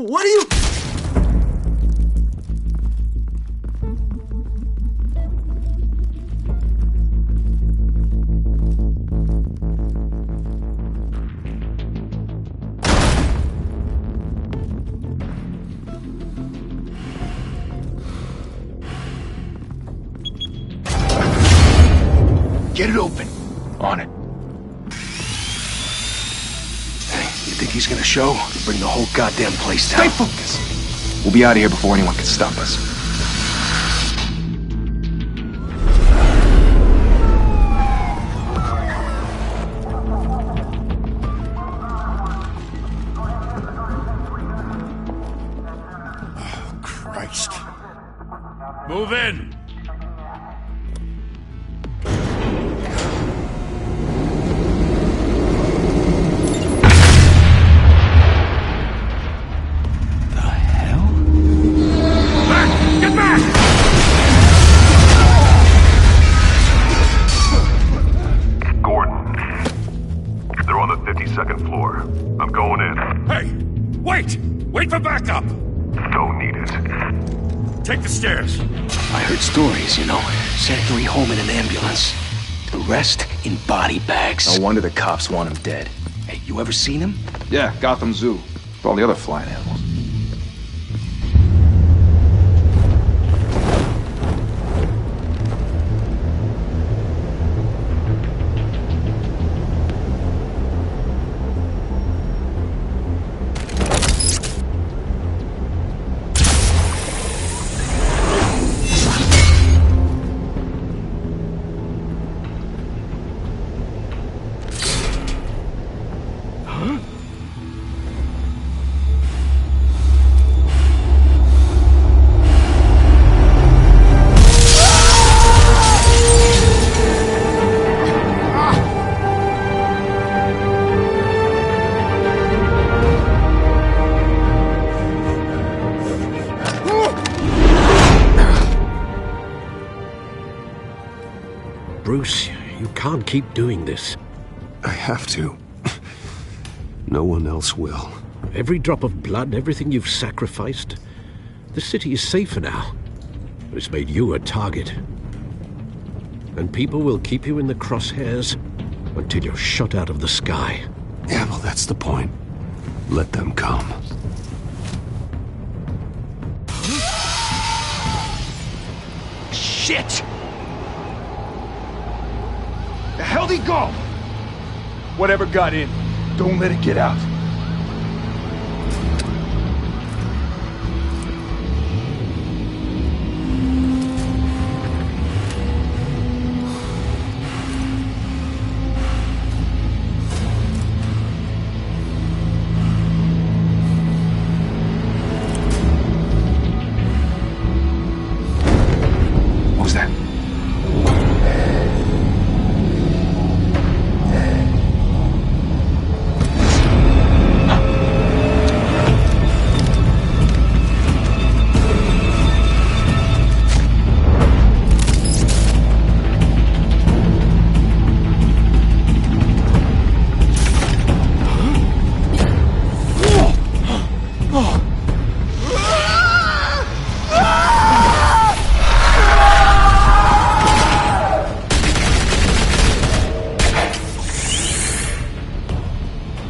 what are you... Get it open. On it. Hey, you think he's gonna show? Bring the whole goddamn place down. Stay focused. We'll be out of here before anyone can stop us. Oh, Christ. Move in. Wait for backup! Don't need it. Take the stairs. I heard stories, you know. Sent Gary home in an ambulance. The rest in body bags. No wonder the cops want him dead. Hey, you ever seen him? Yeah, Gotham Zoo. With all the other flying animals. Bruce, you can't keep doing this. I have to. No one else will. Every drop of blood, everything you've sacrificed. The city is safer now. But it's made you a target. And people will keep you in the crosshairs until you're shot out of the sky. Yeah, well, that's the point. Let them come. Shit! The hell'd he go? Whatever got in, don't let it get out. What was that?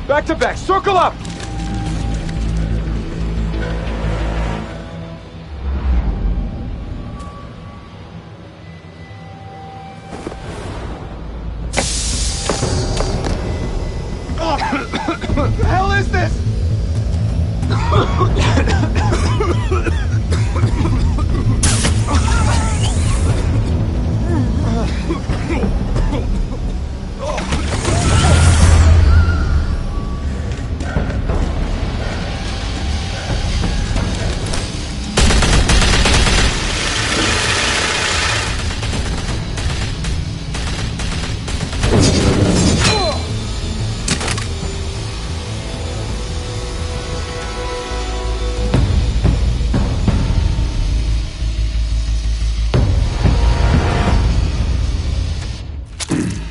Back to back, circle up! What the hell is this?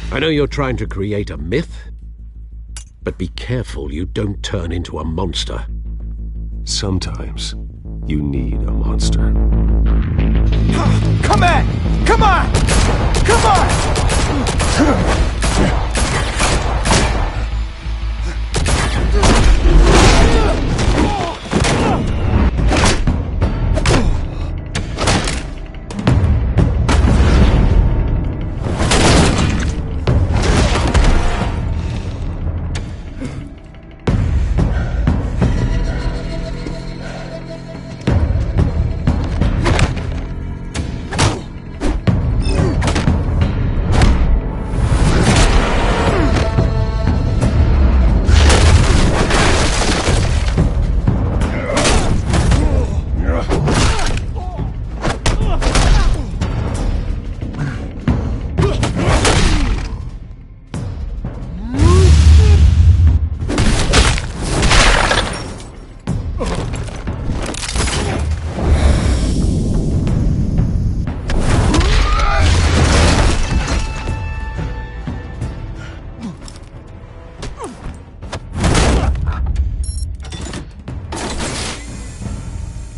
I know you're trying to create a myth, but be careful you don't turn into a monster. Sometimes you need a monster. Come on! Come on! Come on!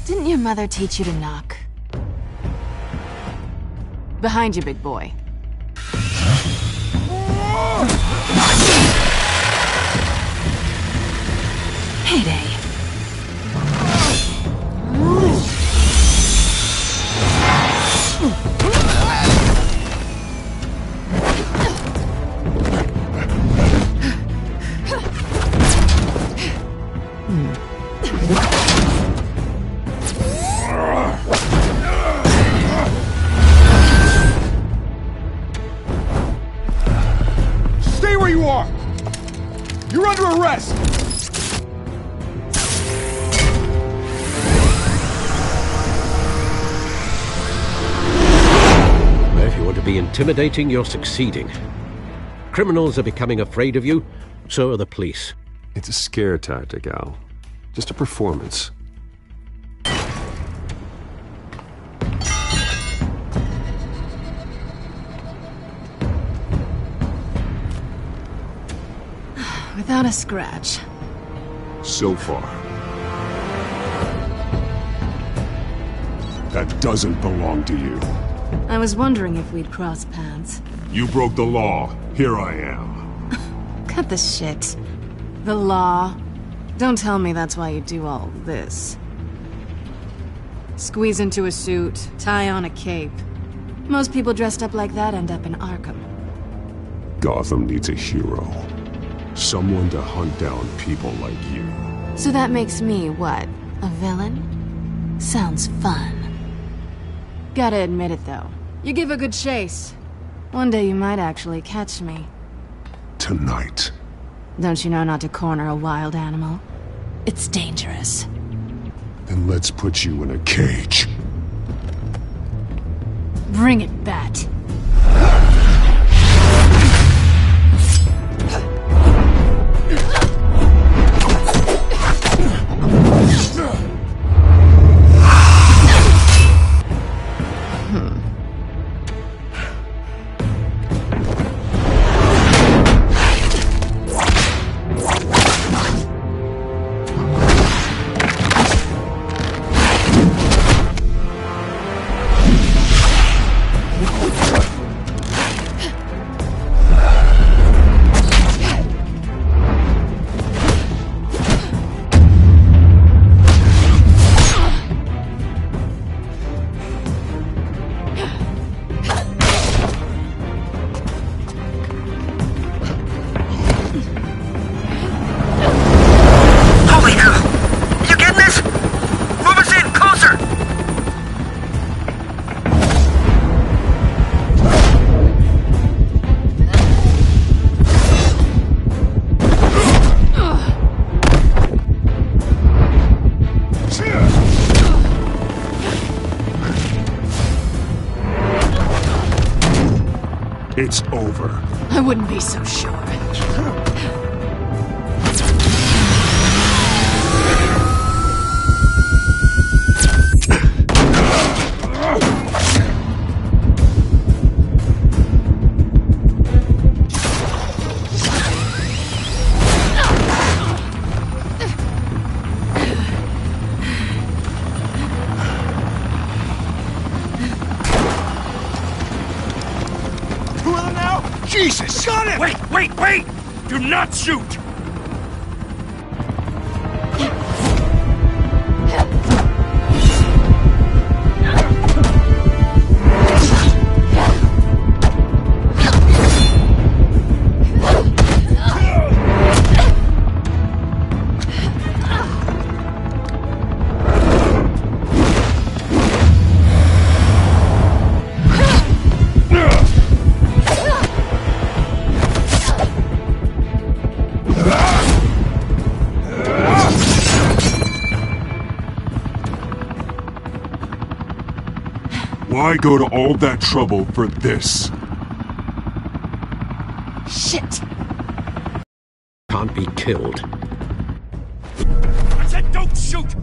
Didn't your mother teach you to knock? Behind you, big boy. Heyday. Stay where you are! You're under arrest! If you want to be intimidating, you're succeeding. Criminals are becoming afraid of you, so are the police. It's a scare tactic, Al. Just a performance. Without a scratch. So far. That doesn't belong to you. I was wondering if we'd cross paths. You broke the law. Here I am. Cut the shit. The law. Don't tell me that's why you do all this. Squeeze into a suit, tie on a cape. Most people dressed up like that end up in Arkham. Gotham needs a hero. Someone to hunt down people like you. So that makes me, what, a villain? Sounds fun. Gotta admit it, though. You give a good chase. One day you might actually catch me. Tonight. Don't you know not to corner a wild animal? It's dangerous. Then let's put you in a cage. Bring it, Bat. It's over. I wouldn't be so sure. Jesus! Got him! Wait! Do not shoot! Why go to all that trouble for this? Shit! Can't be killed. I said don't shoot!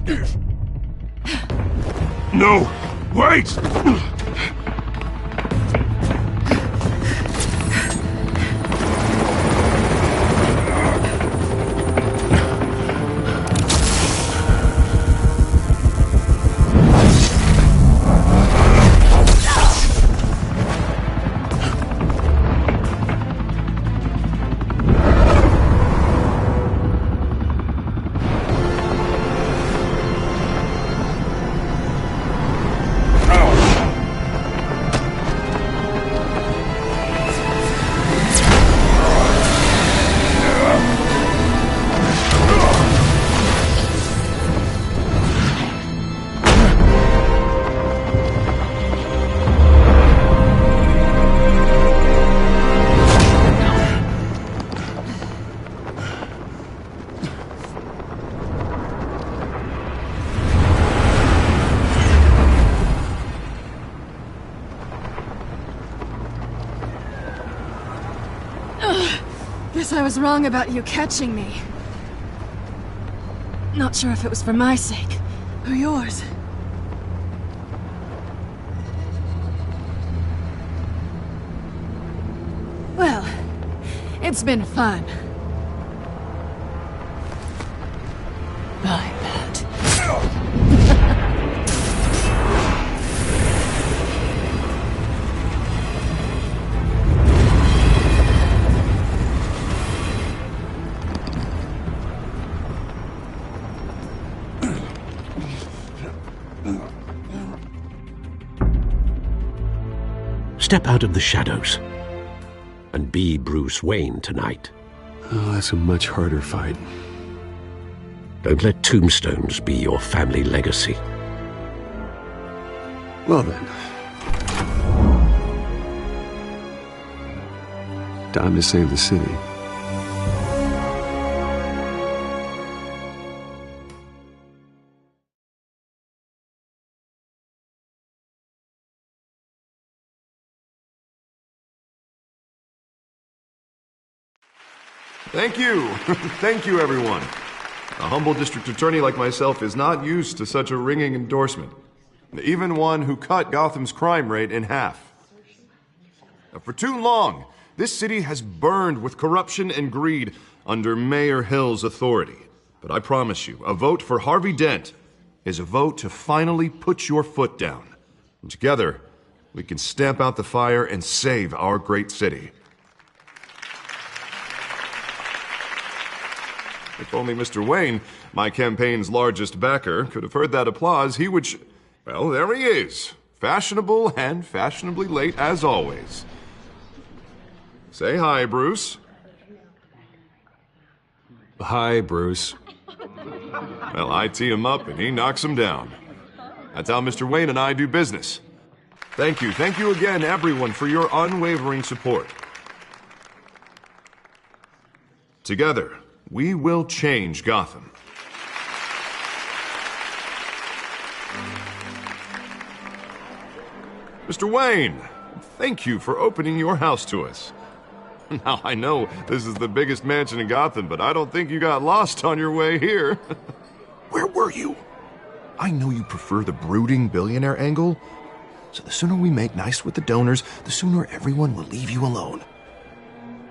No! Wait! Guess I was wrong about you catching me. Not sure if it was for my sake, or yours. Well, it's been fun. I bet. Step out of the shadows and be Bruce Wayne tonight. Oh, that's a much harder fight. Don't let tombstones be your family legacy. Well then. Time to save the city. Thank you. Thank you, everyone. A humble district attorney like myself is not used to such a ringing endorsement. Even one who cut Gotham's crime rate in half. For too long, this city has burned with corruption and greed under Mayor Hill's authority. But I promise you, a vote for Harvey Dent is a vote to finally put your foot down. And together, we can stamp out the fire and save our great city. If only Mr. Wayne, my campaign's largest backer, could have heard that applause, he would well, there he is. Fashionable and fashionably late as always. Say hi, Bruce. Hi, Bruce. Well, I tee him up and he knocks him down. That's how Mr. Wayne and I do business. Thank you again, everyone, for your unwavering support. Together, we will change Gotham. Mr. Wayne, thank you for opening your house to us. Now, I know this is the biggest mansion in Gotham, but I don't think you got lost on your way here. Where were you? I know you prefer the brooding billionaire angle, so the sooner we make nice with the donors, the sooner everyone will leave you alone.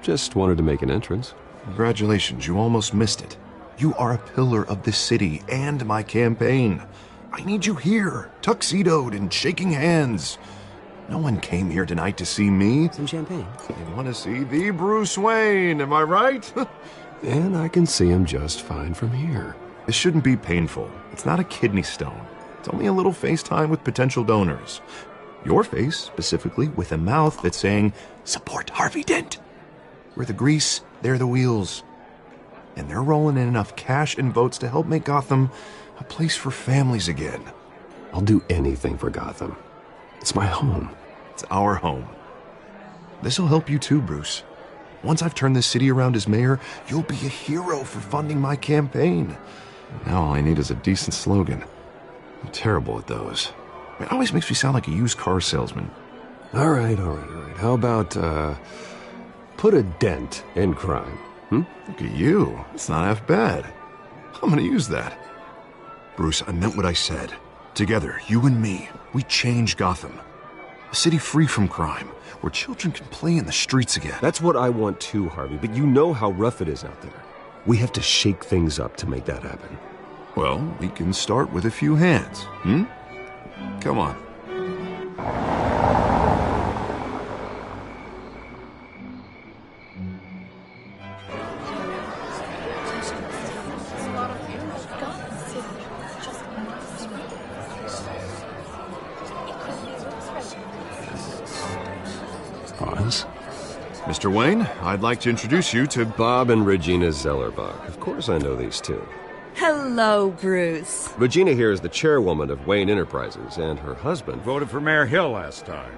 Just wanted to make an entrance. Congratulations, you almost missed it. You are a pillar of this city and my campaign. I need you here, tuxedoed and shaking hands. No one came here tonight to see me. Some champagne? They want to see the Bruce Wayne, am I right? And I can see him just fine from here. This shouldn't be painful. It's not a kidney stone. It's only a little FaceTime with potential donors. Your face, specifically, with a mouth that's saying, support Harvey Dent. We're the grease, they're the wheels. And they're rolling in enough cash and votes to help make Gotham a place for families again. I'll do anything for Gotham. It's my home. It's our home. This'll help you too, Bruce. Once I've turned this city around as mayor, you'll be a hero for funding my campaign. Now all I need is a decent slogan. I'm terrible at those. It always makes me sound like a used car salesman. All right. How about, put a dent in crime? Look at you. It's not half bad. I'm gonna use that. Bruce, I meant what I said. Together, you and me, we change Gotham. A city free from crime, where children can play in the streets again. That's what I want too, Harvey, but you know how rough it is out there. We have to shake things up to make that happen. Well, we can start with a few hands, Come on. Pause. Mr. Wayne, I'd like to introduce you to Bob and Regina Zellerbach. Of course I know these two. Hello, Bruce. Regina here is the chairwoman of Wayne Enterprises, and her husband Voted for Mayor Hill last time.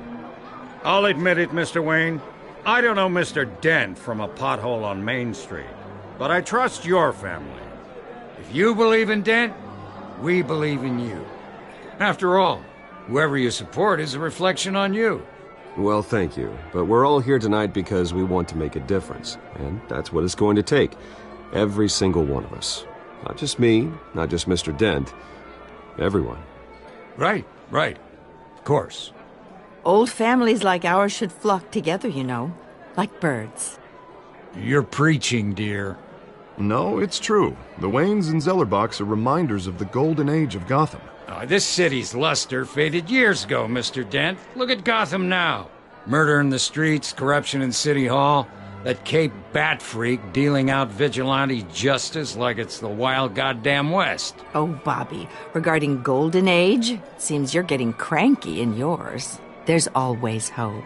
I'll admit it, Mr. Wayne. I don't know Mr. Dent from a pothole on Main Street, but I trust your family. If you believe in Dent, we believe in you. After all, whoever you support is a reflection on you. Well, thank you. But we're all here tonight because we want to make a difference. And that's what it's going to take. Every single one of us. Not just me, not just Mr. Dent. Everyone. Right. Of course. Old families like ours should flock together, you know. Like birds. You're preaching, dear. No, it's true. The Waynes and Zellerbachs are reminders of the golden age of Gotham. This city's luster faded years ago, Mr. Dent. Look at Gotham now. Murder in the streets, corruption in City Hall, that Cape Bat freak dealing out vigilante justice like it's the wild goddamn West. Oh, Bobby, regarding Golden Age, seems you're getting cranky in yours. There's always hope.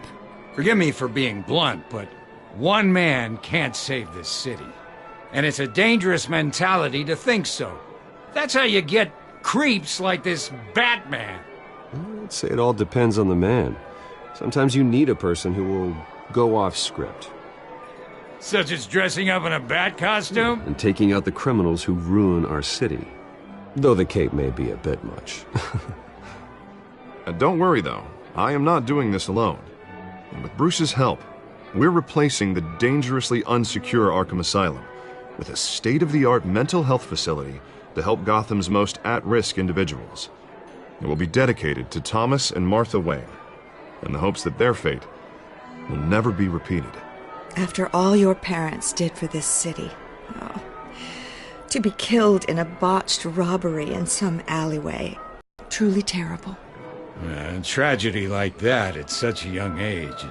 Forgive me for being blunt, but one man can't save this city. And it's a dangerous mentality to think so. That's how you get creeps like this Batman. I'd say it all depends on the man. Sometimes you need a person who will go off script. Such as dressing up in a bat costume? And taking out the criminals who ruin our city. Though the cape may be a bit much. Don't worry, though. I am not doing this alone. And with Bruce's help, we're replacing the dangerously unsecure Arkham Asylum with a state-of-the-art mental health facility to help Gotham's most at-risk individuals. It will be dedicated to Thomas and Martha Wayne, in the hopes that their fate will never be repeated. After all your parents did for this city, to be killed in a botched robbery in some alleyway, truly terrible. A tragedy like that at such a young age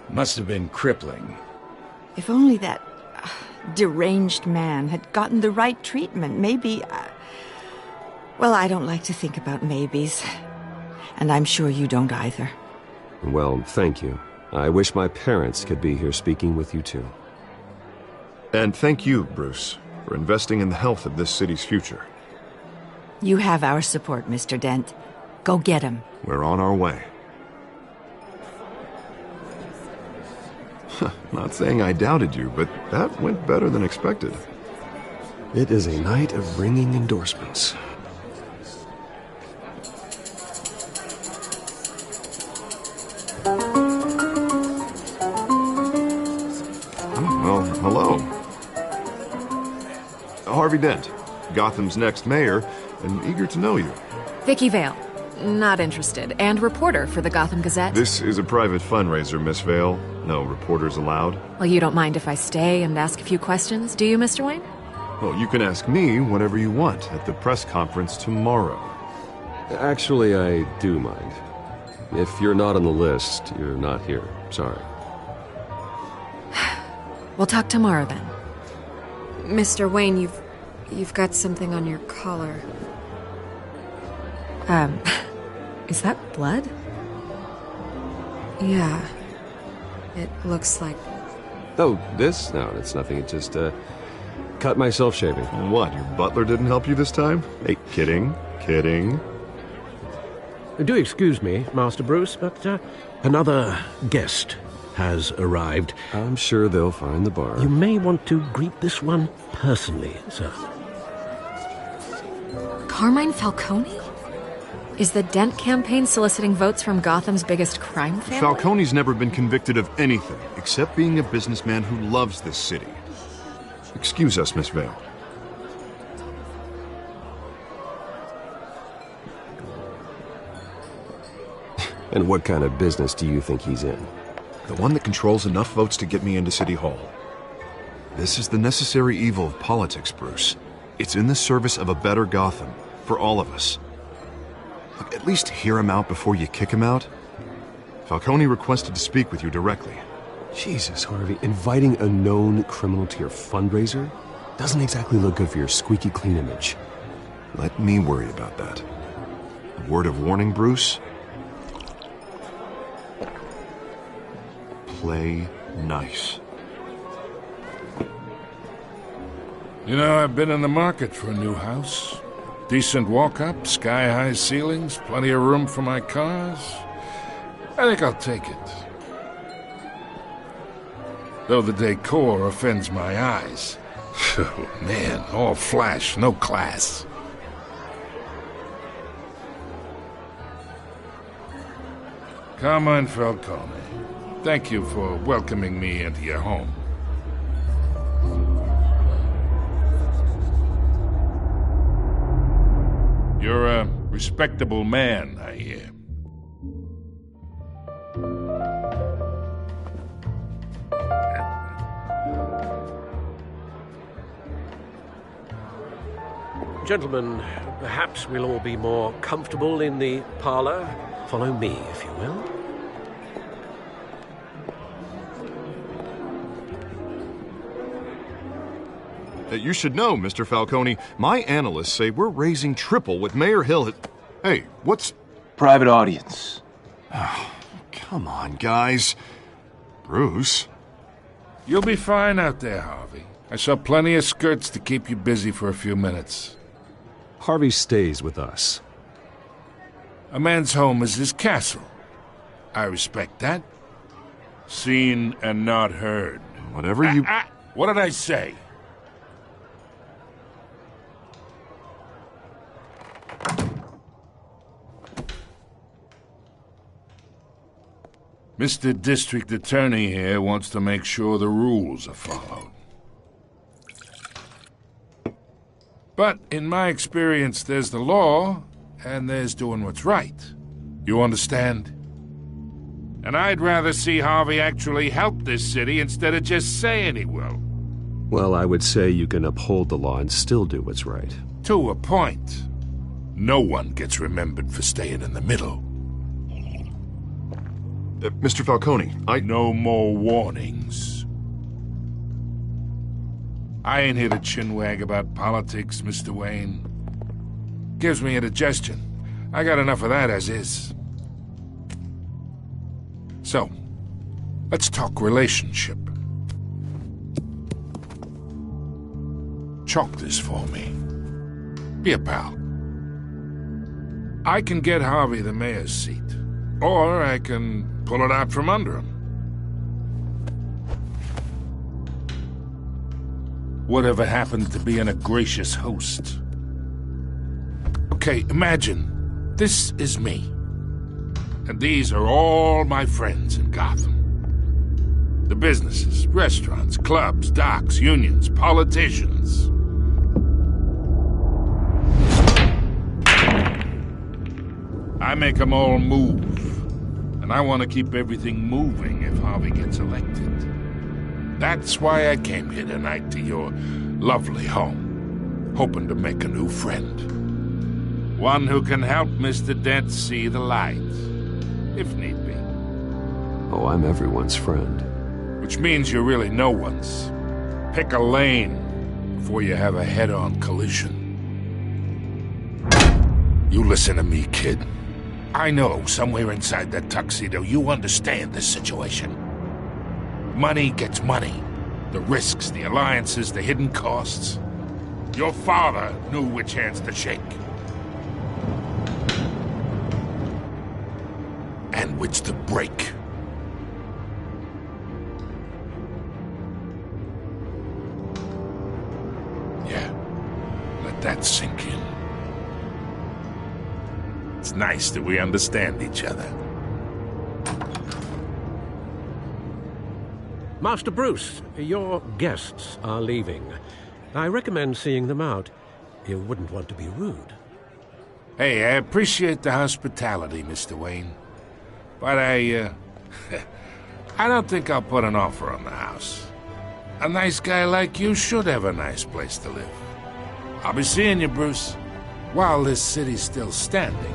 must have been crippling. If only that deranged man had gotten the right treatment, maybe... Well, I don't like to think about maybes. And I'm sure you don't either. Well, thank you. I wish my parents could be here speaking with you too. And thank you, Bruce, for investing in the health of this city's future. You have our support, Mr. Dent. Go get him. We're on our way. Not saying I doubted you, but that went better than expected. It is a night of ringing endorsements. Well, hello. Harvey Dent, Gotham's next mayor, and eager to know you. Vicki Vale. Not interested. And reporter for the Gotham Gazette. This is a private fundraiser, Miss Vale. No reporters allowed. Well, you don't mind if I stay and ask a few questions, do you, Mr. Wayne? Well, you can ask me whatever you want at the press conference tomorrow. Actually, I do mind. If you're not on the list, you're not here. Sorry. We'll talk tomorrow then. Mr. Wayne, you've got something on your collar. Is that blood? Yeah. It looks like... Oh, this? No, it's nothing. It just, cut myself shaving. What, your butler didn't help you this time? Hey, kidding. Do excuse me, Master Bruce, but another guest has arrived. I'm sure they'll find the bar. You may want to greet this one personally, sir. Carmine Falcone? Is the Dent campaign soliciting votes from Gotham's biggest crime family? Falcone's never been convicted of anything, except being a businessman who loves this city. Excuse us, Miss Vale. And what kind of business do you think he's in? The one that controls enough votes to get me into City Hall. This is the necessary evil of politics, Bruce. It's in the service of a better Gotham, for all of us. Look, at least hear him out before you kick him out. Falcone requested to speak with you directly. Jesus, Harvey, inviting a known criminal to your fundraiser doesn't exactly look good for your squeaky clean image. Let me worry about that. A word of warning, Bruce? Play nice. You know, I've been in the market for a new house. Decent walk-up, sky-high ceilings, plenty of room for my cars. I think I'll take it. Though the decor offends my eyes. Oh, man, all flash, no class. Carmine Falcone, thank you for welcoming me into your home. You're a respectable man, I hear. Gentlemen, perhaps we'll all be more comfortable in the parlor. Follow me, if you will. You should know, Mr. Falcone, my analysts say we're raising triple what Mayor Hill had... Hey, what's... Private audience. Oh, come on, guys. Bruce? You'll be fine out there, Harvey. I saw plenty of skirts to keep you busy for a few minutes. Harvey stays with us. A man's home is his castle. I respect that. Seen and not heard. Whatever you... What did I say? Mr. District Attorney here wants to make sure the rules are followed. But in my experience, there's the law, and there's doing what's right. You understand? And I'd rather see Harvey actually help this city instead of just saying he will. Well, I would say you can uphold the law and still do what's right. To a point. No one gets remembered for staying in the middle. Mr. Falcone, No more warnings. I ain't here to chinwag about politics, Mr. Wayne. Gives me indigestion. I got enough of that as is. So, let's talk relationship. Chalk this for me. Be a pal. I can get Harvey the mayor's seat, or I can pull it out from under him. Whatever happened to being a gracious host? Okay, imagine this is me. And these are all my friends in Gotham. The businesses, restaurants, clubs, docks, unions, politicians. I make them all move. And I want to keep everything moving if Harvey gets elected. That's why I came here tonight to your lovely home, hoping to make a new friend. One who can help Mr. Dent see the light. if need be. Oh, I'm everyone's friend. Which means you're really no one's. Pick a lane before you have a head-on collision. You listen to me, kid. I know somewhere inside that tuxedo you understand this situation. Money gets money. The risks, the alliances, the hidden costs. Your father knew which hands to shake. And which to break. Yeah, let that sink in. It's nice that we understand each other. Master Bruce, your guests are leaving. I recommend seeing them out. You wouldn't want to be rude. Hey, I appreciate the hospitality, Mr. Wayne. But I don't think I'll put an offer on the house. A nice guy like you should have a nice place to live. I'll be seeing you, Bruce, while this city's still standing.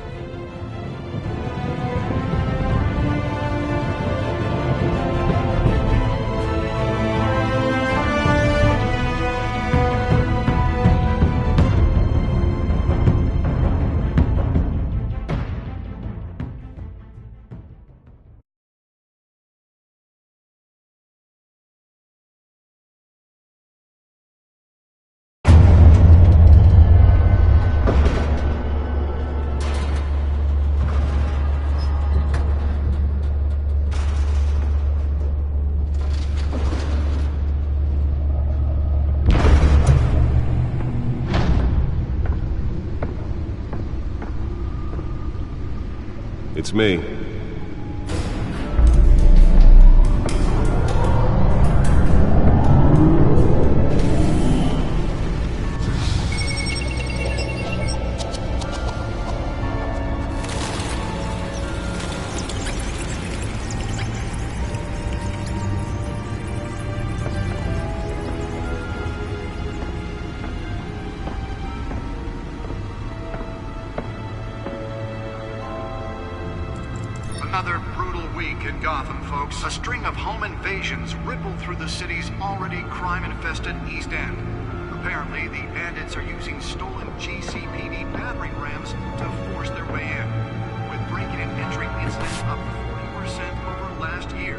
It's me. Another brutal week in Gotham, folks. A string of home invasions rippled through the city's already crime-infested East End. Apparently, the bandits are using stolen GCPD battering rams to force their way in, with break-in and entry incidents up 40% over last year.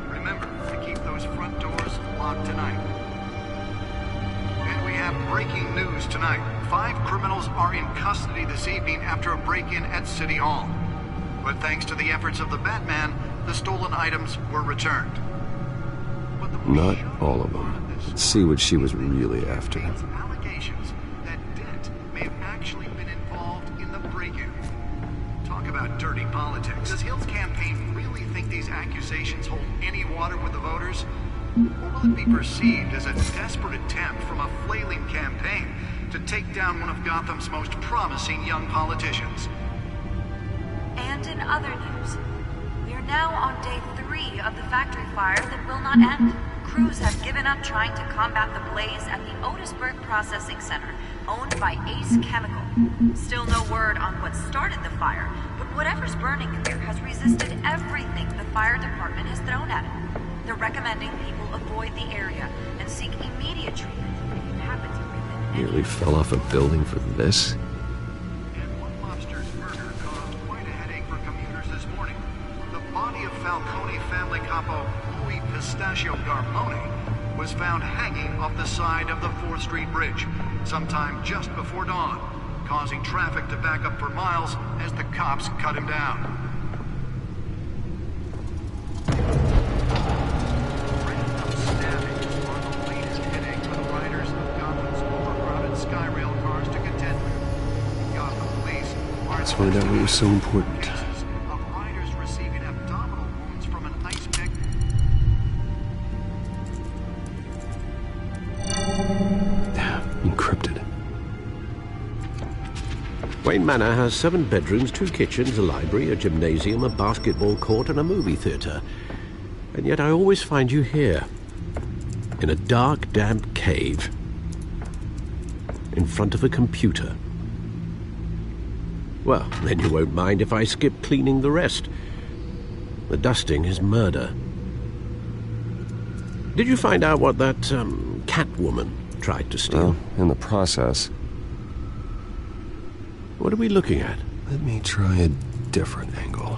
Remember to keep those front doors locked tonight. And we have breaking news tonight. 5 criminals are in custody this evening after a break-in at City Hall. But thanks to the efforts of the Batman, the stolen items were returned. Not all of them. Let's see what she was really after. Allegations that Dent may have actually been involved in the break-in. Talk about dirty politics. Does Hill's campaign really think these accusations hold any water with the voters? Or will it be perceived as a desperate attempt from a flailing campaign to take down one of Gotham's most promising young politicians? And in other news, we are now on day 3 of the factory fire that will not end. Crews have given up trying to combat the blaze at the Otisburg Processing Center, owned by Ace Chemical. Still no word on what started the fire, but whatever's burning there has resisted everything the fire department has thrown at it. They're recommending people avoid the area and seek immediate treatment if you happen to live in Nearly fell off a building for this. Falcone family capo Louis Pistachio Garmone was found hanging off the side of the 4th Street Bridge sometime just before dawn, causing traffic to back up for miles as the cops cut him down. Random stabbings are the latest headache for the riders of Gotham's overcrowded Skyrail cars to contend with. Gotham police are... Let's find out what was so important. Encrypted. Wayne Manor has 7 bedrooms, 2 kitchens, a library, a gymnasium, a basketball court, and a movie theater. And yet I always find you here, in a dark, damp cave, in front of a computer. Well, then you won't mind if I skip cleaning the rest. The dusting is murder. Did you find out what that, Catwoman tried to steal? Well, in the process. What are we looking at? Let me try a different angle.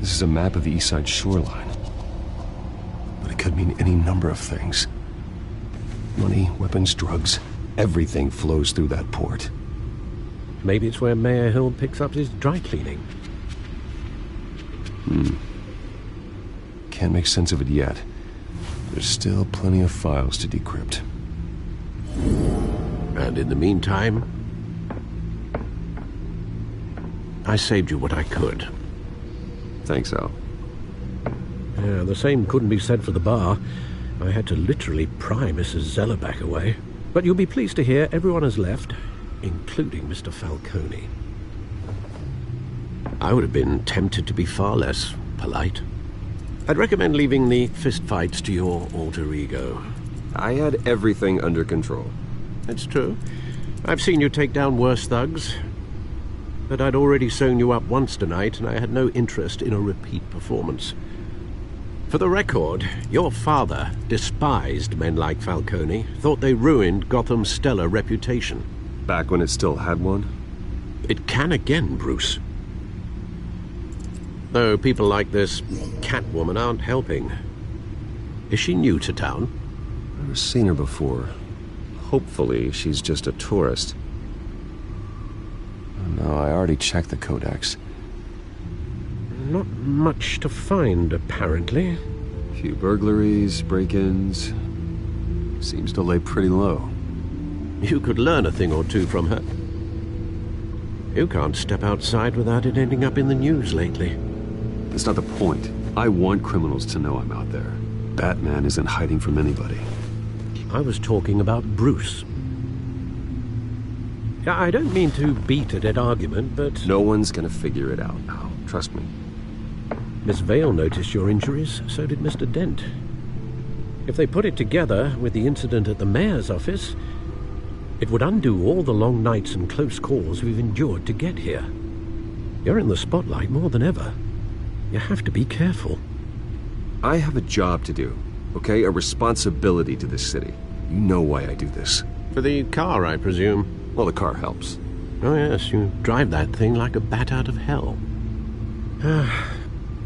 This is a map of the East Side shoreline. But it could mean any number of things. Money, weapons, drugs, everything flows through that port. Maybe it's where Mayor Hill picks up his dry cleaning. Can't make sense of it yet. There's still plenty of files to decrypt. And in the meantime, I saved you what I could. Thanks, Al. Yeah, the same couldn't be said for the bar. I had to literally pry Mrs. Zellerback away. But you'll be pleased to hear everyone has left, including Mr. Falcone. I would have been tempted to be far less polite. I'd recommend leaving the fistfights to your alter ego. I had everything under control. That's true. I've seen you take down worse thugs. But I'd already sewn you up once tonight, and I had no interest in a repeat performance. For the record, your father despised men like Falcone, thought they ruined Gotham's stellar reputation. Back when it still had one? It can again, Bruce. Though people like this Catwoman aren't helping. Is she new to town? I've never seen her before. Hopefully, she's just a tourist. No, I already checked the codex. Not much to find, apparently. Few burglaries, break-ins. Seems to lay pretty low. You could learn a thing or two from her. You can't step outside without it ending up in the news lately. That's not the point. I want criminals to know I'm out there. Batman isn't hiding from anybody. I was talking about Bruce. I don't mean to beat a dead argument, but... No one's gonna figure it out now. Trust me. Miss Vale noticed your injuries, so did Mr. Dent. If they put it together with the incident at the mayor's office, it would undo all the long nights and close calls we've endured to get here. You're in the spotlight more than ever. You have to be careful. I have a job to do, okay? A responsibility to this city. You know why I do this. For the car, I presume. Well, the car helps. Oh yes, you drive that thing like a bat out of hell.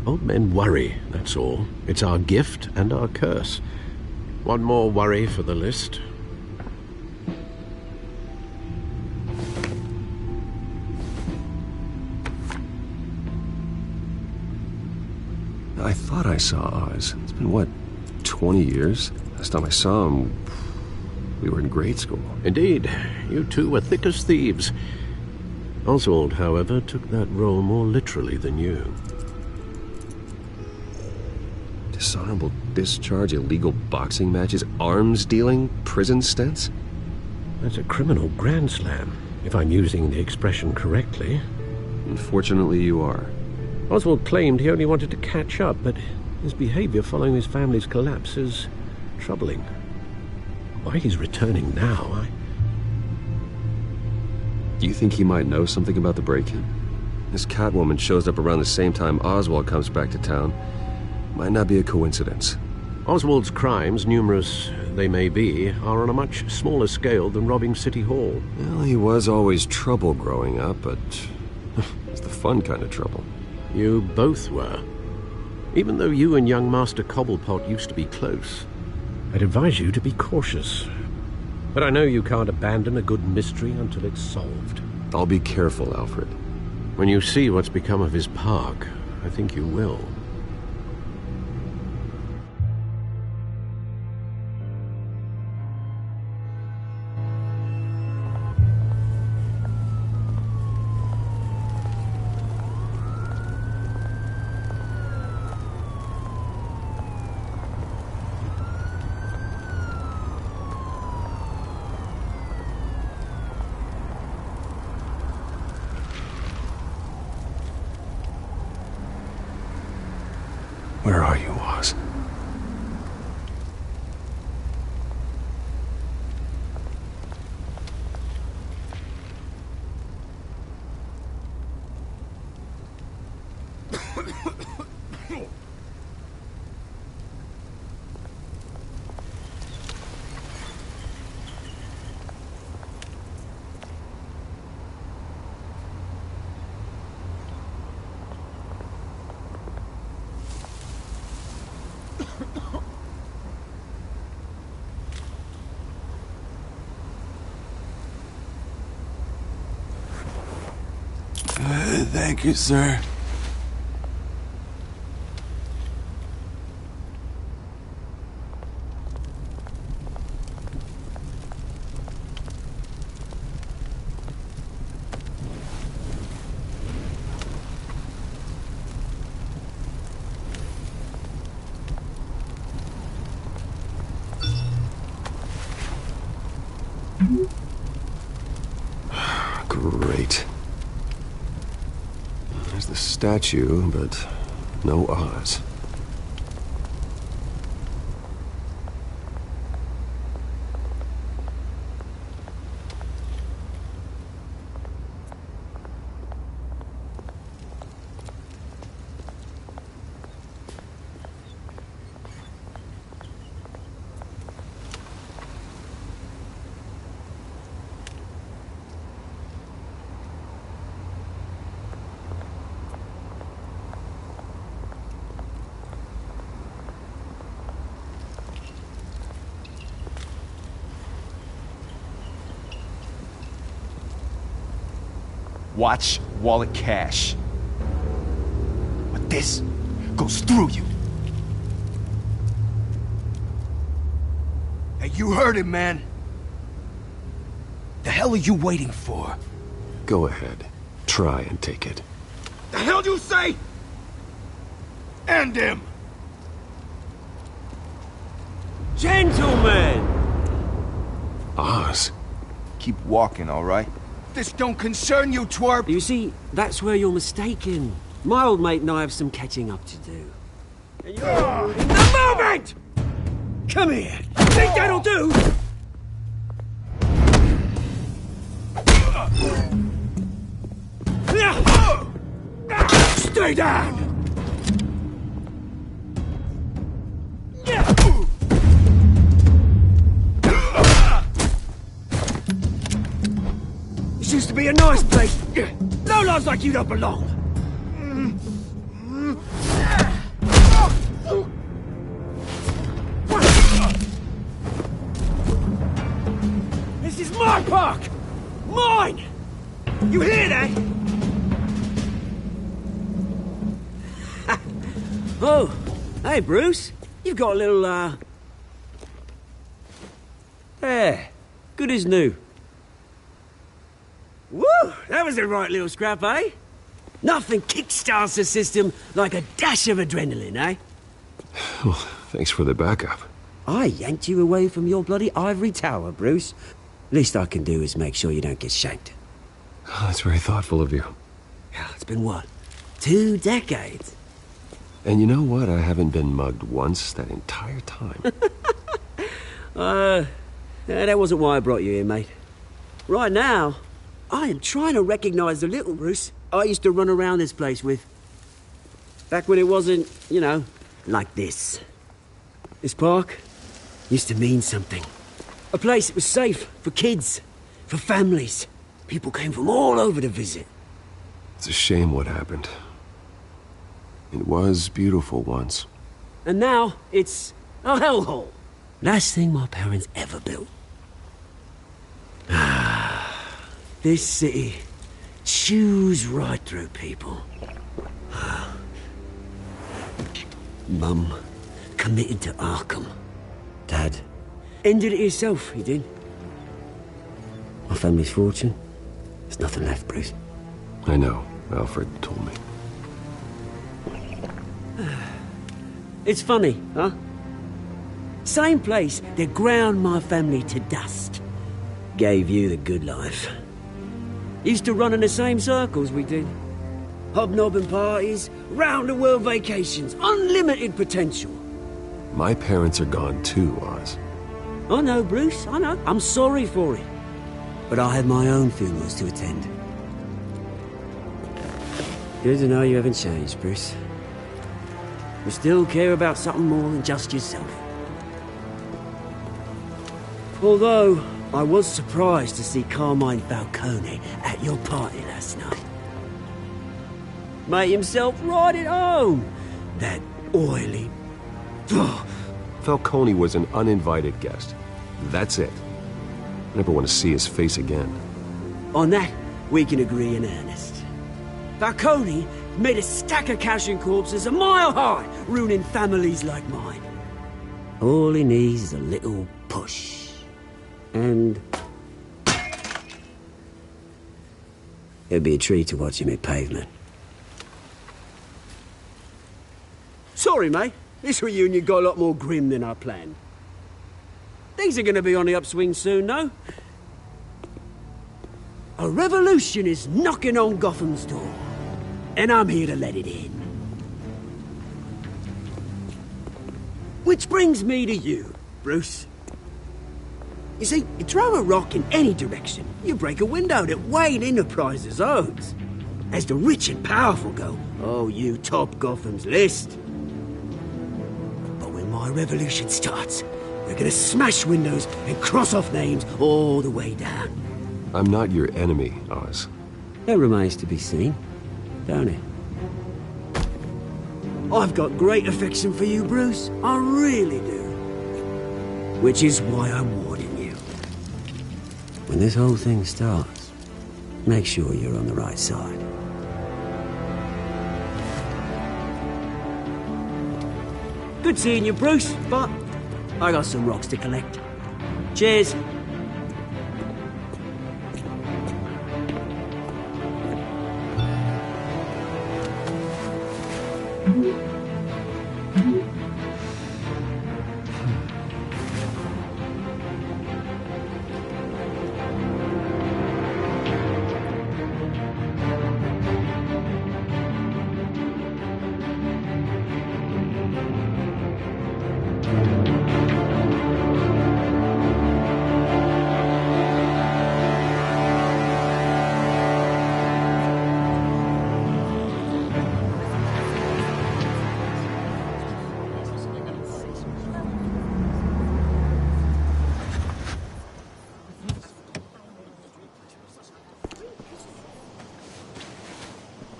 Old men worry, that's all. It's our gift and our curse. One more worry for the list. I thought I saw Oz. It's been, what, 20 years? Last time I saw him, we were in grade school. Indeed. You two were thick as thieves. Oswald, however, took that role more literally than you. Dishonorable discharge, illegal boxing matches, arms dealing, prison stints? That's a criminal grand slam, if I'm using the expression correctly. Unfortunately, you are. Oswald claimed he only wanted to catch up, but his behavior following his family's collapse is troubling. Why he's returning now, Do you think he might know something about the break-in? This Catwoman shows up around the same time Oswald comes back to town. Might not be a coincidence. Oswald's crimes, numerous they may be, are on a much smaller scale than robbing City Hall. Well, he was always trouble growing up, but it's the fun kind of trouble. You both were. Even though you and young Master Cobblepot used to be close, I'd advise you to be cautious. But I know you can't abandon a good mystery until it's solved. I'll be careful, Alfred. When you see what's become of his park, I think you will. Where are you, Oz? Thank you, sir. Great. There's the statue, but no Oz. Watch wallet cash. But this goes through you. Hey, you heard him, man. The hell are you waiting for? Go ahead. Try and take it. The hell do you say? End him! Gentlemen! Oz. Keep walking, all right? This don't concern you, twerp! You see, that's where you're mistaken. My old mate and I have some catching up to do. And you're in the moment! Come here! Think that'll do? Stay down! This used to be a nice place. No lives like you don't belong. This is my park! Mine! You hear that? Oh, hey Bruce. You've got a little, There. Good as new. Woo! That was a right little scrap, eh? Nothing kickstarts the system like a dash of adrenaline, eh? Well, thanks for the backup. I yanked you away from your bloody ivory tower, Bruce. Least I can do is make sure you don't get shanked. Oh, that's very thoughtful of you. Yeah, it's been what? 2 decades? And you know what? I haven't been mugged once that entire time. That wasn't why I brought you here, mate. Right now, I am trying to recognize the little Bruce I used to run around this place with. Back when it wasn't, you know, like this. This park used to mean something. A place that was safe for kids, for families. People came from all over to visit. It's a shame what happened. It was beautiful once. And now, it's a hellhole. Last thing my parents ever built. This city chews right through people. Mum committed to Arkham. Dad ended it himself, he did. My family's fortune, there's nothing left, Bruce. I know. Alfred told me. It's funny, huh? Same place that ground my family to dust. Gave you the good life. Used to run in the same circles we did. Hobnobbing parties, round-the-world vacations, unlimited potential. My parents are gone too, Oz. I know, Bruce, I know. I'm sorry for it. But I have my own funerals to attend. Good to know you haven't changed, Bruce. You still care about something more than just yourself. Although, I was surprised to see Carmine Falcone at your party last night. Made himself right at home. That oily... Falcone was an uninvited guest. That's it. I never want to see his face again. On that, we can agree in earnest. Falcone made a stack of cash and corpses a mile high, ruining families like mine. All he needs is a little push. And... it'd be a treat to watch him hit pavement. Sorry, mate. This reunion got a lot more grim than I planned. Things are going to be on the upswing soon, though. A revolution is knocking on Gotham's door. And I'm here to let it in. Which brings me to you, Bruce. You see, you throw a rock in any direction, you break a window that Wayne Enterprises owns. As the rich and powerful go, oh, you top Gotham's list. But when my revolution starts, we're gonna smash windows and cross off names all the way down. I'm not your enemy, Oz. That remains to be seen, don't it? I've got great affection for you, Bruce. I really do. Which is why I'm warning you. When this whole thing starts, make sure you're on the right side. Good seeing you, Bruce, but I got some rocks to collect. Cheers.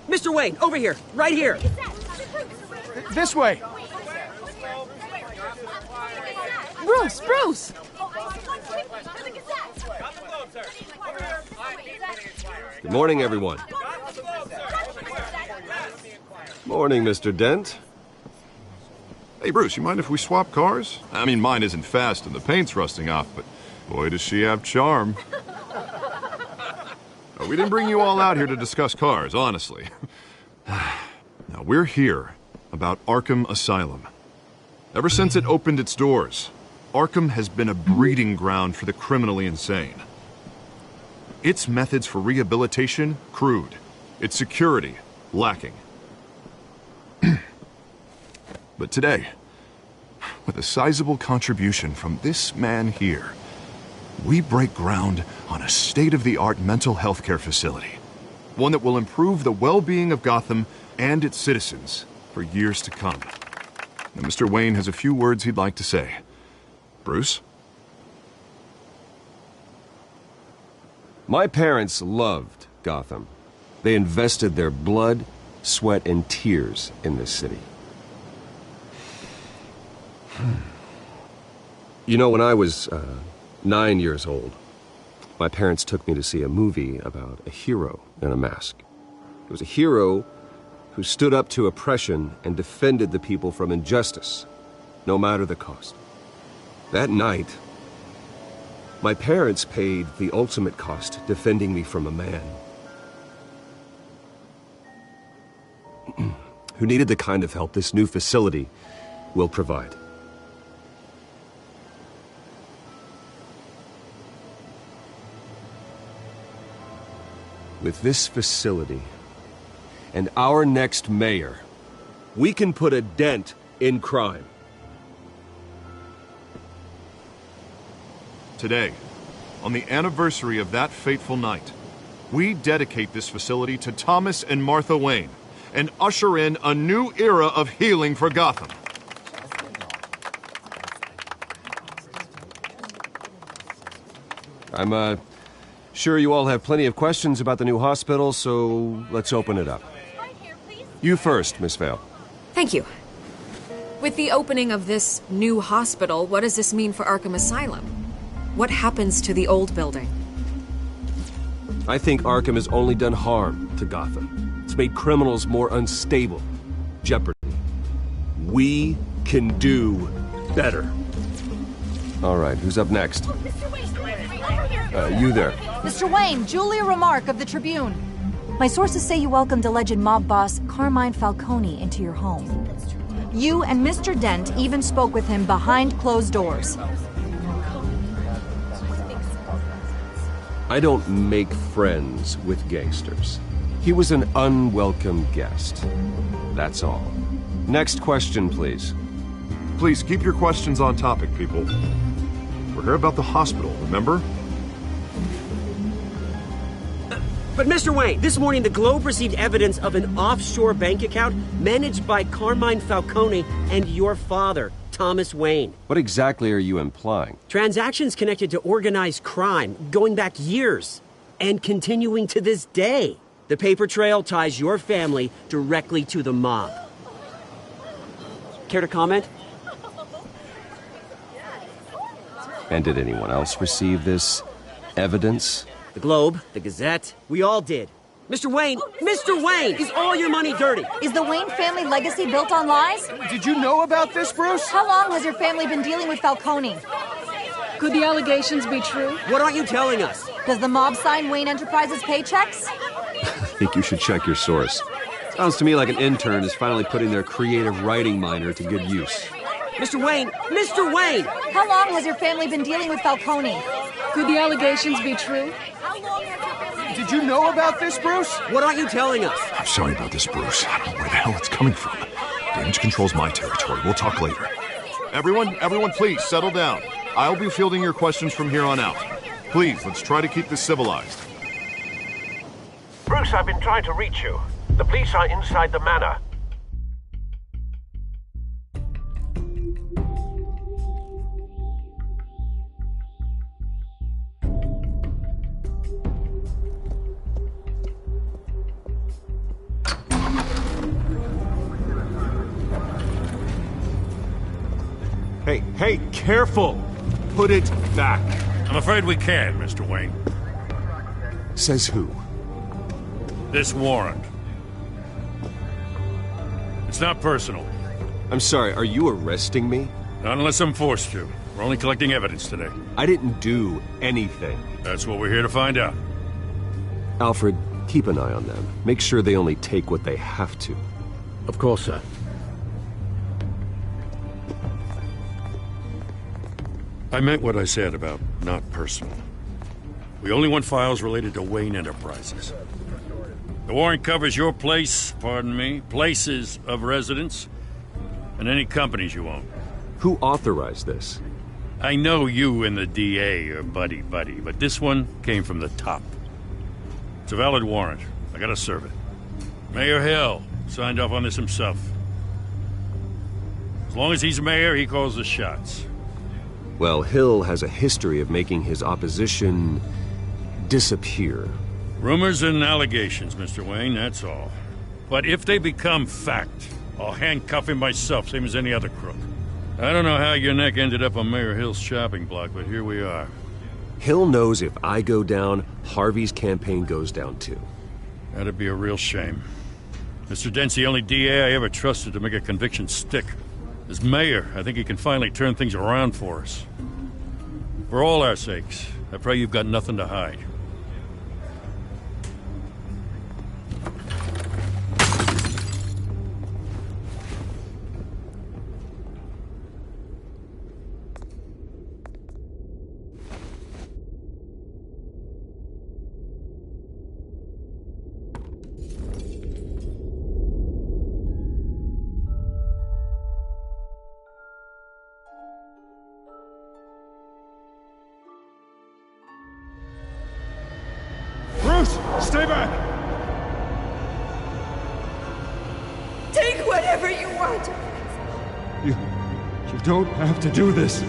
Mr. Wayne, over here, right here. This way. Bruce, Bruce! Good morning, everyone. Morning, Mr. Dent. Hey, Bruce, you mind if we swap cars? I mean, mine isn't fast and the paint's rusting off, but boy, does she have charm. We didn't bring you all out here to discuss cars, honestly. Now, we're here about Arkham Asylum. Ever since it opened its doors, Arkham has been a breeding ground for the criminally insane. Its methods for rehabilitation, crude. Its security, lacking. But today, with a sizable contribution from this man here, we break ground on a state-of-the-art mental health care facility. One that will improve the well-being of Gotham and its citizens for years to come. Now, Mr. Wayne has a few words he'd like to say. Bruce? My parents loved Gotham. They invested their blood, sweat, and tears in this city. You know, when I was 9 years old, my parents took me to see a movie about a hero in a mask. It was a hero who stood up to oppression and defended the people from injustice, no matter the cost. That night, my parents paid the ultimate cost defending me from a man who needed the kind of help this new facility will provide. With this facility and our next mayor, we can put a dent in crime. Today, on the anniversary of that fateful night, we dedicate this facility to Thomas and Martha Wayne and usher in a new era of healing for Gotham. I'm sure you all have plenty of questions about the new hospital, so let's open it up. You first, Miss Vale. Thank you. With the opening of this new hospital, what does this mean for Arkham Asylum? What happens to the old building? I think Arkham has only done harm to Gotham. It's made criminals more unstable. Jeopardy. We can do better. All right, who's up next? You there. Mr. Wayne, Julia Remark of the Tribune. My sources say you welcomed alleged mob boss Carmine Falcone into your home. You and Mr. Dent even spoke with him behind closed doors. I don't make friends with gangsters. He was an unwelcome guest. That's all. Next question, please. Please keep your questions on topic, people. We're here about the hospital, remember? But Mr. Wayne, this morning the Globe received evidence of an offshore bank account managed by Carmine Falcone and your father, Thomas Wayne. What exactly are you implying? Transactions connected to organized crime, going back years, and continuing to this day. The paper trail ties your family directly to the mob. Care to comment? And did anyone else receive this evidence? The Globe, the Gazette, we all did. Mr. Wayne, is all your money dirty? Is the Wayne family legacy built on lies? Did you know about this, Bruce? How long has your family been dealing with Falcone? Could the allegations be true? What aren't you telling us? Does the mob sign Wayne Enterprises paychecks? I think you should check your source. Sounds to me like an intern is finally putting their creative writing minor to good use. Mr. Wayne! How long has your family been dealing with Falcone? Could the allegations be true? Did you know about this, Bruce? What aren't you telling us? I'm sorry about this, Bruce. I don't know where the hell it's coming from. Damage control's my territory. We'll talk later. Everyone, please, settle down. I'll be fielding your questions from here on out. Please, let's try to keep this civilized. Bruce, I've been trying to reach you. The police are inside the manor. Hey, careful! Put it back. I'm afraid we can, Mr. Wayne. Says who? This warrant. It's not personal. I'm sorry, are you arresting me? Not unless I'm forced to. We're only collecting evidence today. I didn't do anything. That's what we're here to find out. Alfred, keep an eye on them. Make sure they only take what they have to. Of course, sir. I meant what I said about not personal. We only want files related to Wayne Enterprises. The warrant covers your places of residence, and any companies you own. Who authorized this? I know you and the DA are buddy-buddy, but this one came from the top. It's a valid warrant. I gotta serve it. Mayor Hill signed off on this himself. As long as he's mayor, he calls the shots. Well, Hill has a history of making his opposition disappear. Rumors and allegations, Mr. Wayne, that's all. But if they become fact, I'll handcuff him myself, same as any other crook. I don't know how your neck ended up on Mayor Hill's shopping block, but here we are. Hill knows if I go down, Harvey's campaign goes down too. That'd be a real shame. Mr. Dent's the only DA I ever trusted to make a conviction stick. As mayor, I think he can finally turn things around for us. For all our sakes, I pray you've got nothing to hide. Stay back! Take whatever you want. You don't have to do this.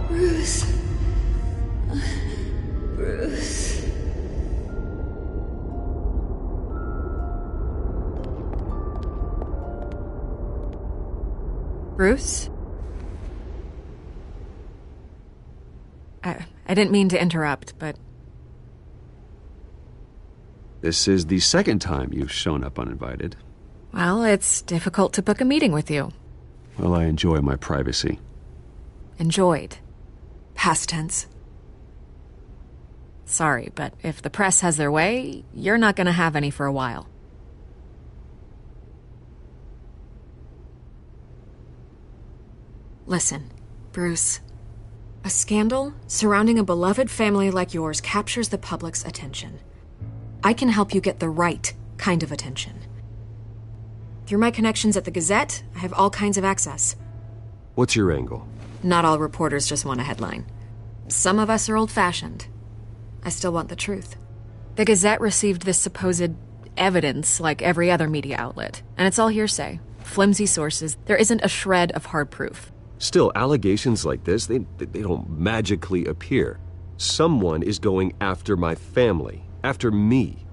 Bruce. Bruce. Bruce? I didn't mean to interrupt, but... This is the second time you've shown up uninvited. Well, it's difficult to book a meeting with you. Well, I enjoy my privacy. Enjoyed. Past tense. Sorry, but if the press has their way, you're not gonna have any for a while. Listen, Bruce. A scandal surrounding a beloved family like yours captures the public's attention. I can help you get the right kind of attention. Through my connections at the Gazette, I have all kinds of access. What's your angle? Not all reporters just want a headline. Some of us are old-fashioned. I still want the truth. The Gazette received this supposed evidence like every other media outlet, and it's all hearsay. Flimsy sources. There isn't a shred of hard proof. Still, allegations like this, they don't magically appear. Someone is going after my family, after me.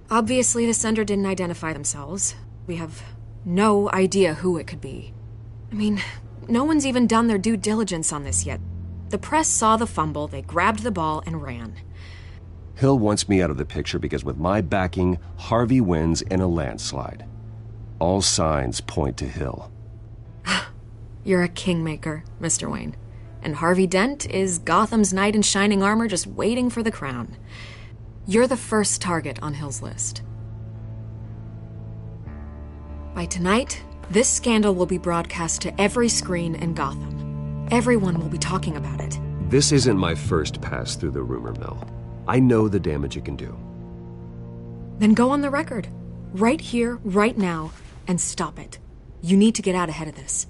Obviously, the sender didn't identify themselves. We have no idea who it could be. I mean, no one's even done their due diligence on this yet. The press saw the fumble, they grabbed the ball and ran. Hill wants me out of the picture because with my backing, Harvey wins in a landslide. All signs point to Hill. You're a kingmaker, Mr. Wayne. And Harvey Dent is Gotham's knight in shining armor just waiting for the crown. You're the first target on Hill's list. By tonight, this scandal will be broadcast to every screen in Gotham. Everyone will be talking about it. This isn't my first pass through the rumor mill. I know the damage it can do. Then go on the record. Right here, right now, and stop it. You need to get out ahead of this.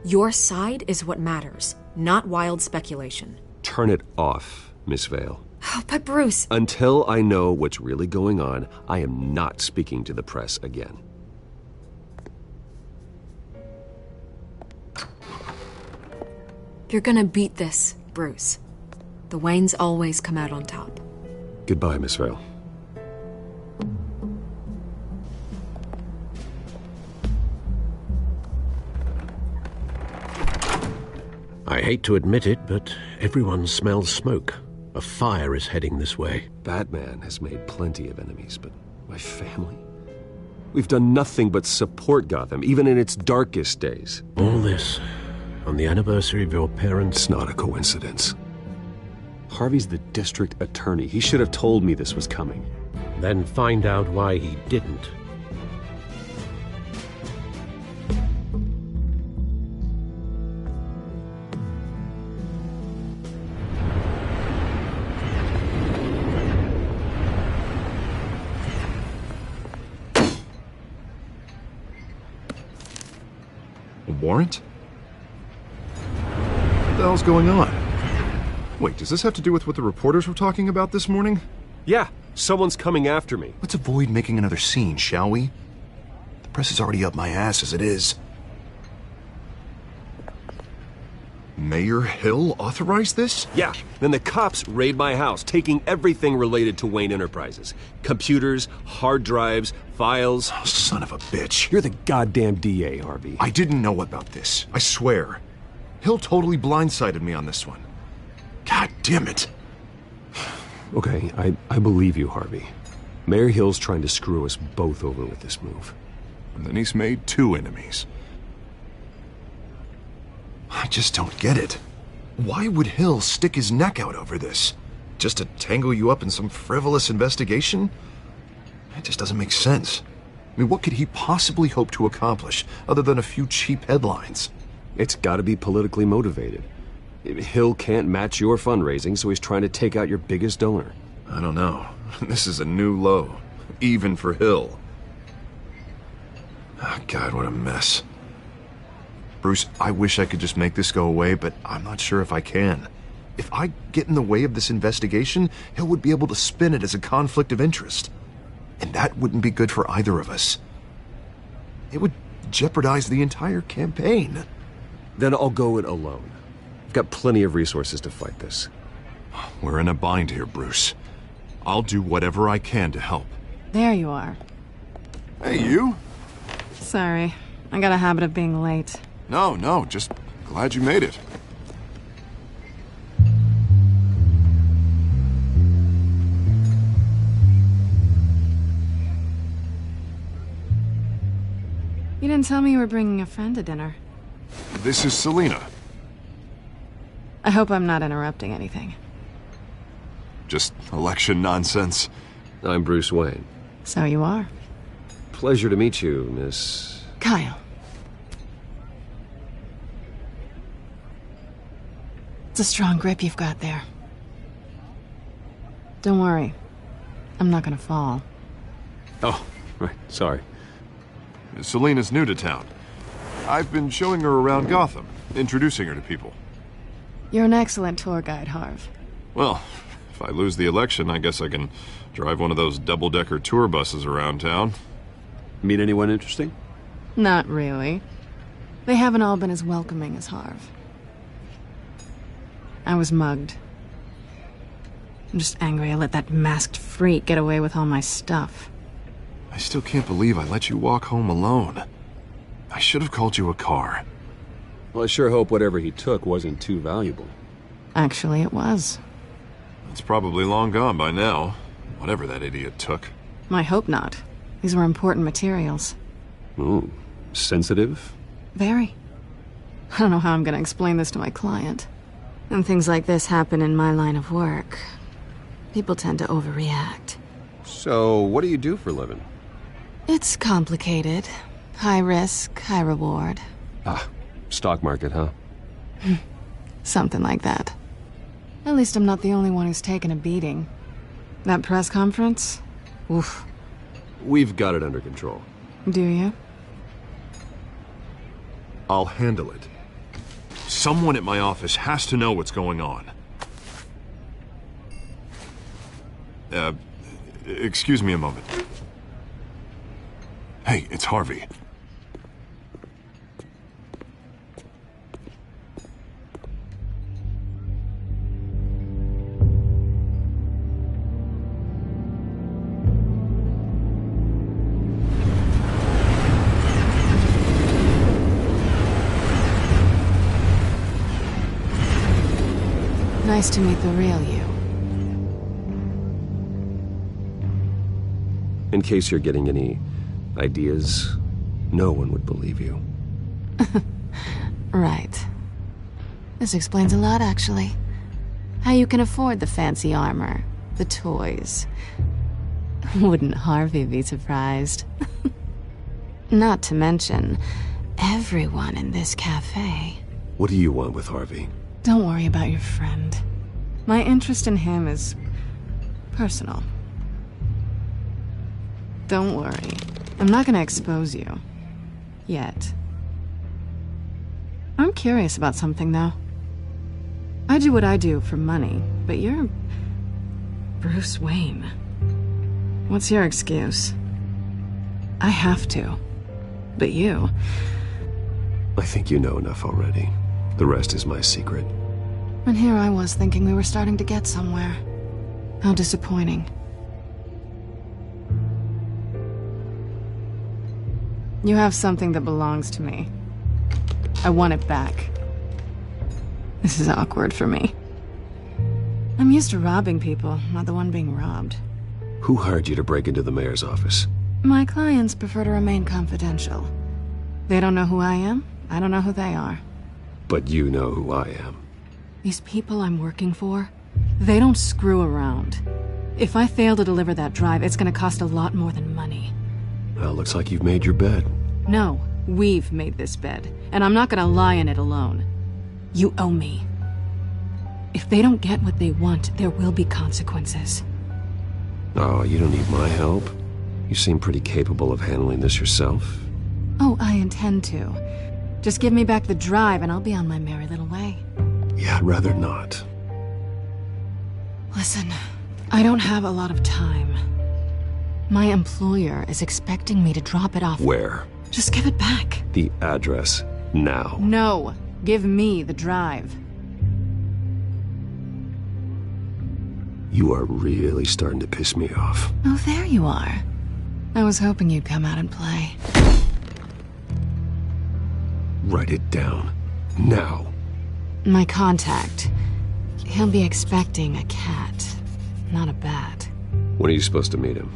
Your side is what matters, not wild speculation. Turn it off, Miss Vale. Oh, but Bruce... Until I know what's really going on, I am not speaking to the press again. You're gonna beat this, Bruce. The Waynes always come out on top. Goodbye, Miss Vale. I hate to admit it, but everyone smells smoke. A fire is heading this way. Batman has made plenty of enemies, but my family? We've done nothing but support Gotham, even in its darkest days. All this on the anniversary of your parents'... It's not a coincidence. Harvey's the district attorney. He should have told me this was coming. Then find out why he didn't. A warrant? What the hell's going on? Wait, does this have to do with what the reporters were talking about this morning? Yeah, someone's coming after me. Let's avoid making another scene, shall we? The press is already up my ass as it is. Mayor Hill authorized this? Yeah, then the cops raid my house, taking everything related to Wayne Enterprises. Computers, hard drives, files. Oh, son of a bitch. You're the goddamn DA, Harvey. I didn't know about this. I swear. Hill totally blindsided me on this one. God damn it. Okay, I believe you, Harvey. Mayor Hill's trying to screw us both over with this move. And then he's made 2 enemies. I just don't get it. Why would Hill stick his neck out over this? Just to tangle you up in some frivolous investigation? It just doesn't make sense. I mean, what could he possibly hope to accomplish other than a few cheap headlines? It's gotta be politically motivated. Hill can't match your fundraising, so he's trying to take out your biggest donor. I don't know. This is a new low, even for Hill. Oh, God, what a mess. Bruce, I wish I could just make this go away, but I'm not sure if I can. If I get in the way of this investigation, Hill would be able to spin it as a conflict of interest. And that wouldn't be good for either of us. It would jeopardize the entire campaign. Then I'll go it alone. I've got plenty of resources to fight this. We're in a bind here, Bruce. I'll do whatever I can to help. There you are. Hey, you? Sorry. I got a habit of being late. No, just glad you made it. You didn't tell me you were bringing a friend to dinner. This is Selina. I hope I'm not interrupting anything. Just election nonsense. I'm Bruce Wayne. So you are. Pleasure to meet you, Miss... Kyle. It's a strong grip you've got there. Don't worry. I'm not gonna fall. Oh, right. Sorry. Selina's new to town. I've been showing her around Gotham, introducing her to people. You're an excellent tour guide, Harv. Well, if I lose the election, I guess I can drive one of those double-decker tour buses around town. Meet anyone interesting? Not really. They haven't all been as welcoming as Harv. I was mugged. I'm just angry I let that masked freak get away with all my stuff. I still can't believe I let you walk home alone. I should have called you a car. Well, I sure hope whatever he took wasn't too valuable. Actually, it was. It's probably long gone by now, whatever that idiot took. I hope not. These were important materials. Ooh, sensitive? Very. I don't know how I'm gonna explain this to my client. When things like this happen in my line of work, people tend to overreact. So, what do you do for a living? It's complicated. High risk, high reward. Ah, stock market, huh? Something like that. At least I'm not the only one who's taken a beating. That press conference? Oof. We've got it under control. Do you? I'll handle it. Someone at my office has to know what's going on. Excuse me a moment. Hey, it's Harvey. Nice to meet the real you. In case you're getting any ideas, no one would believe you. Right. This explains a lot, actually. How you can afford the fancy armor, the toys. Wouldn't Harvey be surprised? Not to mention, everyone in this cafe. What do you want with Harvey? Don't worry about your friend. My interest in him is personal. Don't worry. I'm not gonna expose you. Yet. I'm curious about something, though. I do what I do for money, but you're... Bruce Wayne. What's your excuse? I have to. But you... I think you know enough already. The rest is my secret. And here I was thinking we were starting to get somewhere. How disappointing. You have something that belongs to me. I want it back. This is awkward for me. I'm used to robbing people, not the one being robbed. Who hired you to break into the mayor's office? My clients prefer to remain confidential. They don't know who I am, I don't know who they are. But you know who I am. These people I'm working for, they don't screw around. If I fail to deliver that drive, it's gonna cost a lot more than money. Well, looks like you've made your bed. No, we've made this bed, and I'm not gonna lie in it alone. You owe me. If they don't get what they want, there will be consequences. Oh, you don't need my help. You seem pretty capable of handling this yourself. Oh, I intend to. Just give me back the drive and I'll be on my merry little way. Yeah, I'd rather not. Listen, I don't have a lot of time. My employer is expecting me to drop it off. Where? Just give it back. The address, now. No, give me the drive. You are really starting to piss me off. Oh, there you are. I was hoping you'd come out and play. Write it down. Now. My contact. He'll be expecting a cat, not a bat. When are you supposed to meet him?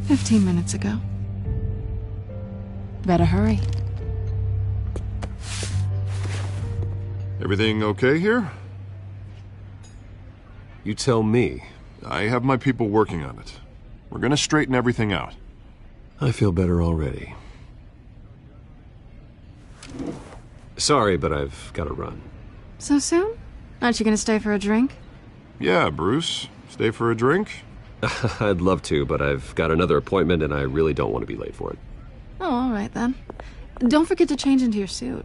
15 minutes ago. Better hurry. Everything okay here? You tell me. I have my people working on it. We're gonna straighten everything out. I feel better already. Sorry, but I've got to run. So soon? Aren't you gonna stay for a drink? Yeah, Bruce. Stay for a drink? I'd love to, but I've got another appointment and I really don't want to be late for it. Oh, all right then. Don't forget to change into your suit.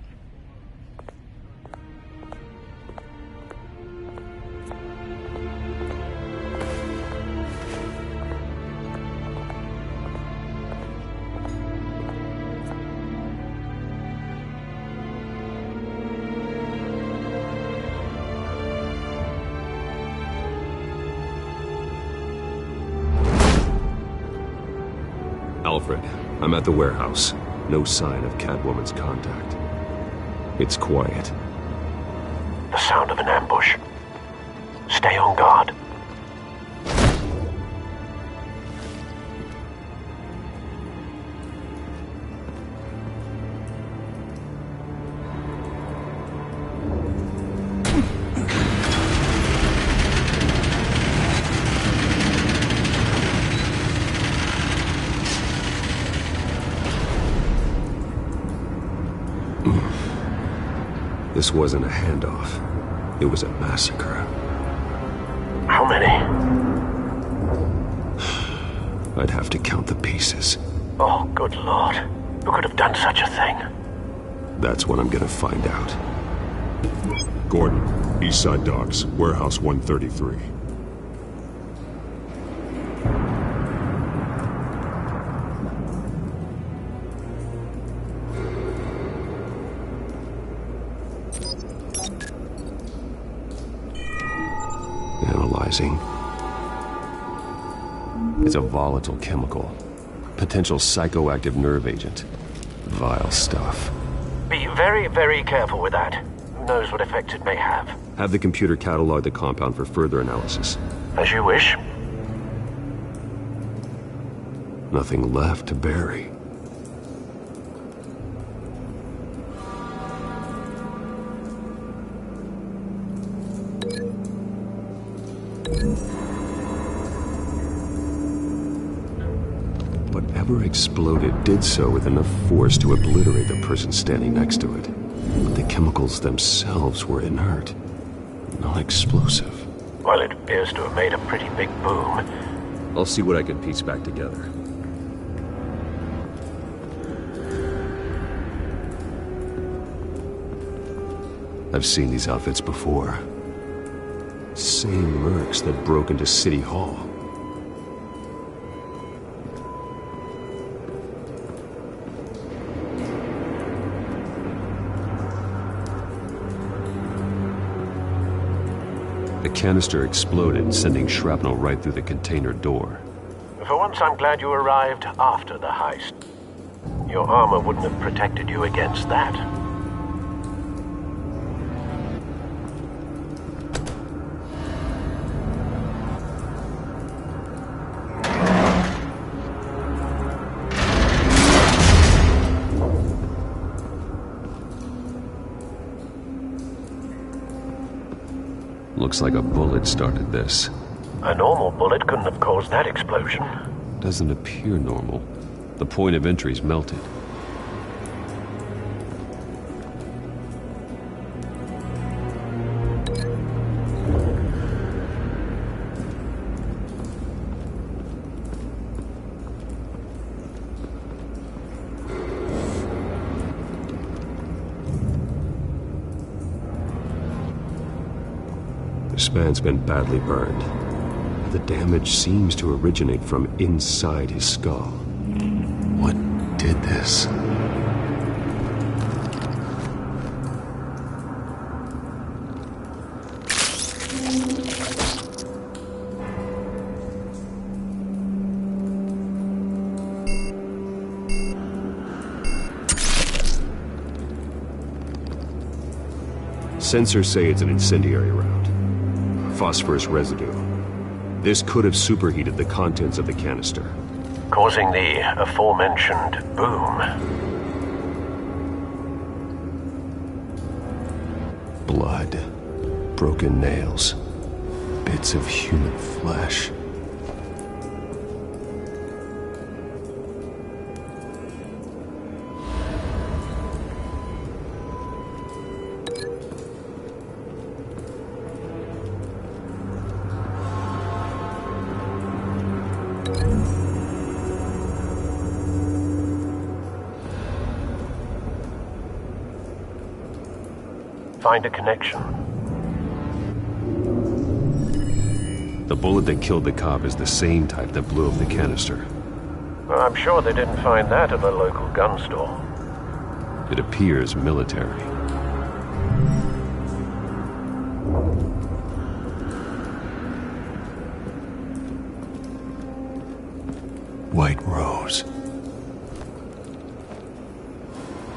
Alfred, I'm at the warehouse. No sign of Catwoman's contact. It's quiet. The sound of an ambush. Stay on guard. This wasn't a handoff. It was a massacre. How many? I'd have to count the pieces. Oh, good Lord. Who could have done such a thing? That's what I'm gonna find out. Gordon, Eastside Docks, Warehouse 133. Analyzing. It's a volatile chemical. Potential psychoactive nerve agent. Vile stuff. Be very, very careful with that. Who knows what effect it may have. Have the computer catalog the compound for further analysis. As you wish. Nothing left to bury. Whatever exploded did so with enough force to obliterate the person standing next to it. But the chemicals themselves were inert, not explosive. Well, it appears to have made a pretty big boom. I'll see what I can piece back together. I've seen these outfits before. Same mercs that broke into City Hall. The canister exploded, sending shrapnel right through the container door. For once, I'm glad you arrived after the heist. Your armor wouldn't have protected you against that. Looks like a bullet started this. A normal bullet couldn't have caused that explosion. Doesn't appear normal. The point of entry's melted. This man's been badly burned. The damage seems to originate from inside his skull. What did this? Sensors say it's an incendiary round. Phosphorus residue. This could have superheated the contents of the canister, causing the aforementioned boom. Blood, broken nails, bits of human flesh. Find a connection. The bullet that killed the cop is the same type that blew up the canister. Well, I'm sure they didn't find that at a local gun store. It appears military. White Rose.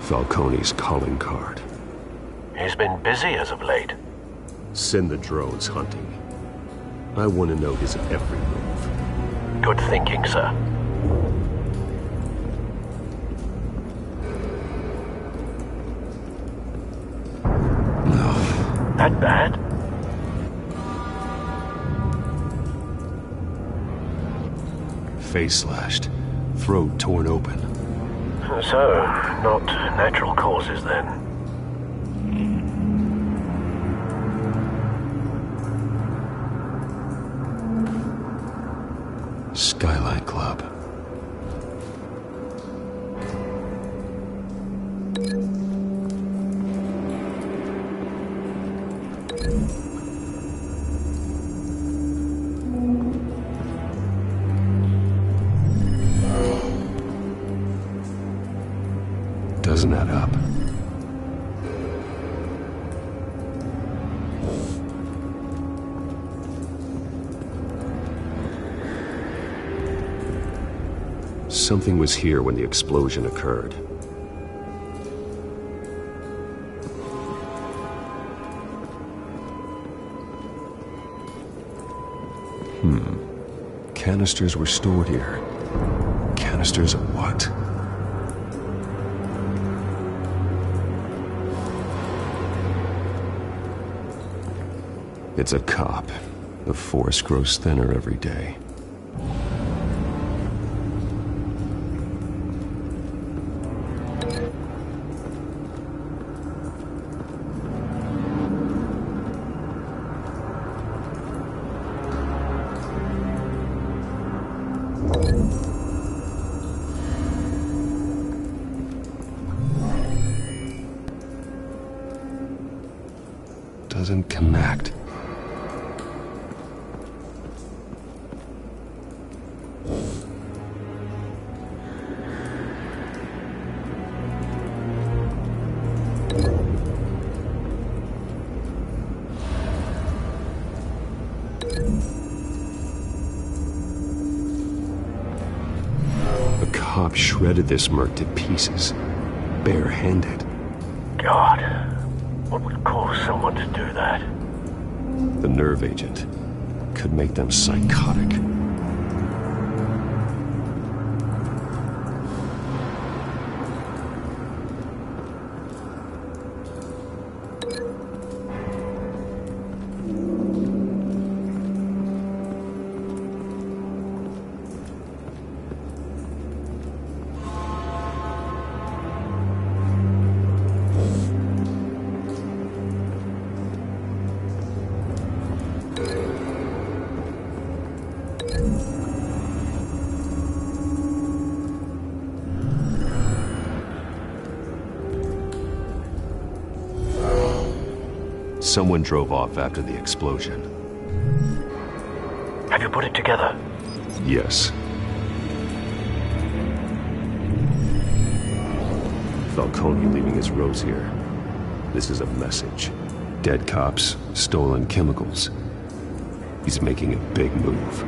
Falcone's calling card. He's been busy as of late. Send the drones hunting. I want to know his every move. Good thinking, sir. No. That bad? Face slashed. Throat torn open. So, not natural causes then. Skyline Club. Doesn't add up. Something was here when the explosion occurred. Canisters were stored here. Canisters of what? It's a cop. The force grows thinner every day. Doesn't connect. The cop shredded this merc to pieces, barehanded. God, what would cause someone to do that? The nerve agent could make them psychotic. someone drove off after the explosion. Have you put it together? Yes. Falcone leaving his rose here. This is a message. Dead cops, stolen chemicals. He's making a big move.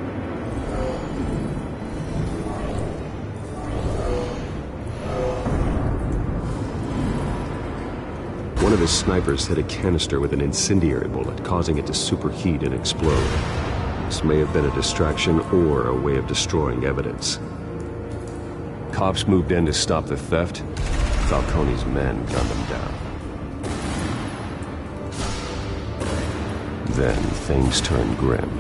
One of his snipers hit a canister with an incendiary bullet, causing it to superheat and explode. This may have been a distraction or a way of destroying evidence. Cops moved in to stop the theft. Falcone's men gunned them down. Then things turned grim.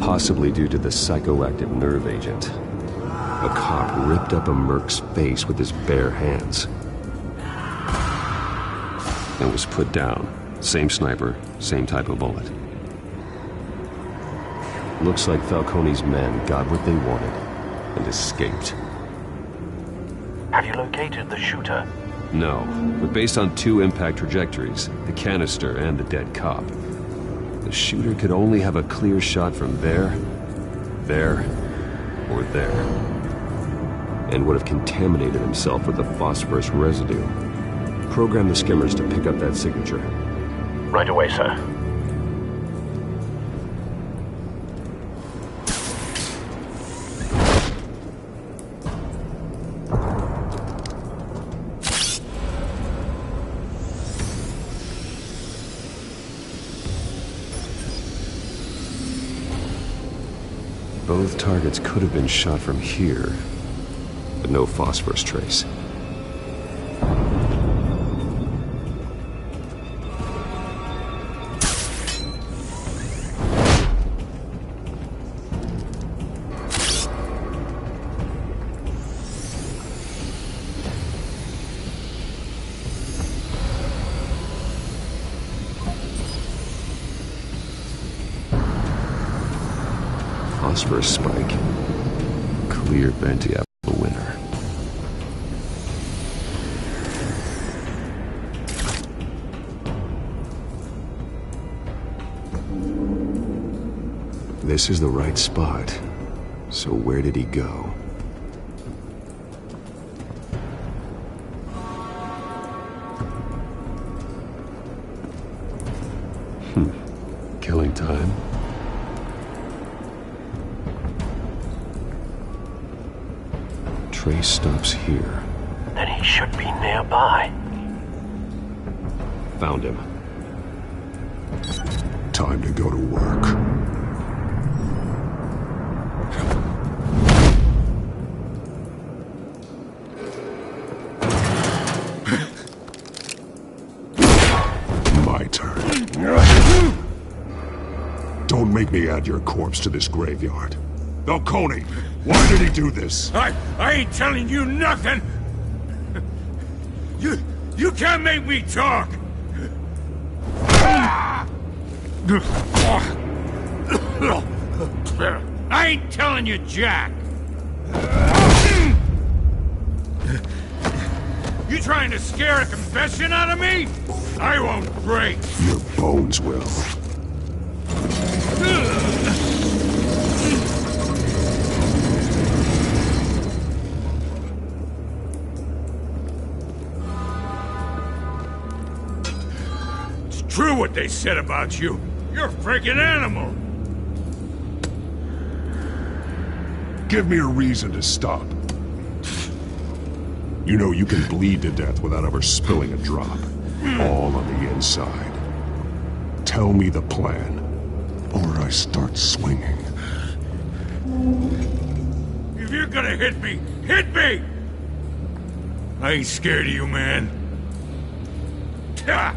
Possibly due to the psychoactive nerve agent. A cop ripped up a merc's face with his bare hands. And was put down. Same sniper, same type of bullet. Looks like Falcone's men got what they wanted and escaped. Have you located the shooter? No, but based on 2 impact trajectories, the canister and the dead cop, the shooter could only have a clear shot from there, or there, and would have contaminated himself with the phosphorus residue. Program the skimmers to pick up that signature. Right away, sir. Both targets could have been shot from here, but no phosphorus trace. Phosphorus spike. Clear Venti apple winner. This is the right spot. So where did he go? Killing time. Trace stops here. Then he should be nearby. Found him. Time to go to work. My turn. Don't make me add your corpse to this graveyard. Falcone, why did he do this? I ain't telling you nothing! You can't make me talk! I ain't telling you jack! You trying to scare a confession out of me? I won't break! Your bones will. True what they said about you. You're a freaking animal. Give me a reason to stop. You know you can bleed to death without ever spilling a drop. All on the inside. Tell me the plan, or I start swinging. If you're gonna hit me, hit me! I ain't scared of you, man. Tell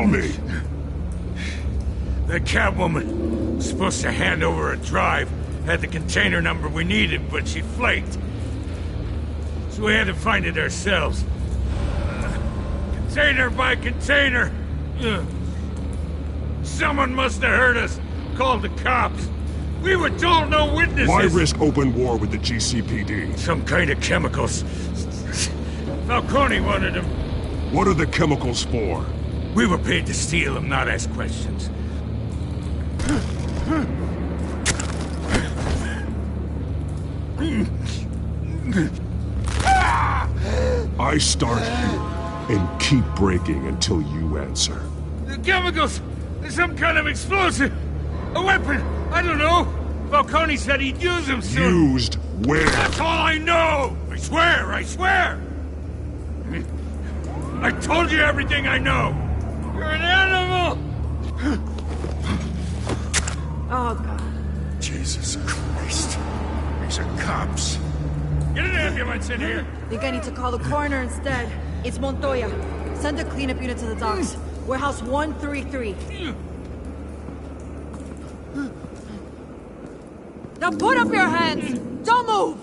me! The Catwoman was supposed to hand over a drive, had the container number we needed, but she flaked. So we had to find it ourselves. Container by container. Someone must have heard us, called the cops. We were told no witnesses! Why risk open war with the GCPD? Some kind of chemicals. Falcone wanted them. What are the chemicals for? We were paid to steal them, not ask questions. I start here and keep breaking until you answer. The chemicals! Some kind of explosive! A weapon! I don't know! Falcone said he'd use them soon! Used where? That's all I know! I swear! I swear! I told you everything I know! You're an animal! Oh, God. Jesus Christ. These are cops. Get an ambulance in here! Think I need to call the coroner instead. It's Montoya. Send a cleanup unit to the docks. Warehouse 133. Now put up your hands! Don't move!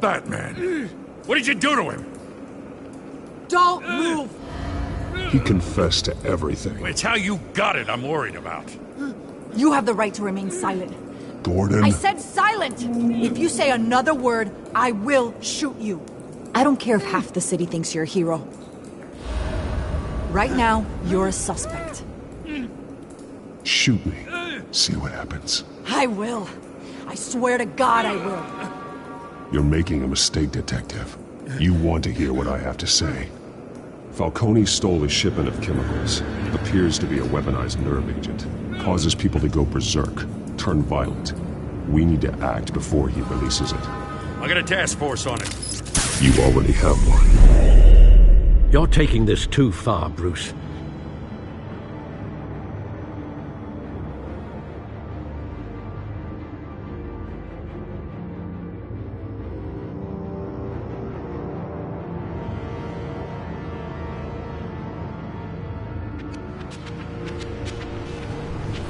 Batman, what did you do to him? Don't move! He confessed to everything. It's how you got it I'm worried about. You have the right to remain silent. Gordon? I said silent! If you say another word, I will shoot you. I don't care if half the city thinks you're a hero. Right now, you're a suspect. Shoot me. See what happens. I will. I swear to God I will. You're making a mistake, Detective. You want to hear what I have to say. Falcone stole a shipment of chemicals. Appears to be a weaponized nerve agent. Causes people to go berserk, turn violent. We need to act before he releases it. I got a task force on it. You already have one. You're taking this too far, Bruce.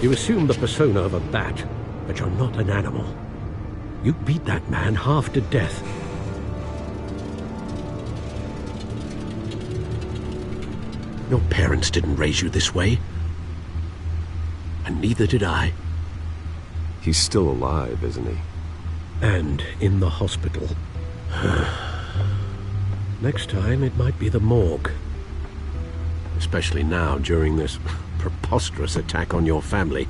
You assume the persona of a bat, but you're not an animal. You beat that man half to death. Your parents didn't raise you this way. And neither did I. He's still alive, isn't he? And in the hospital. Next time, it might be the morgue. Especially now, during this preposterous attack on your family.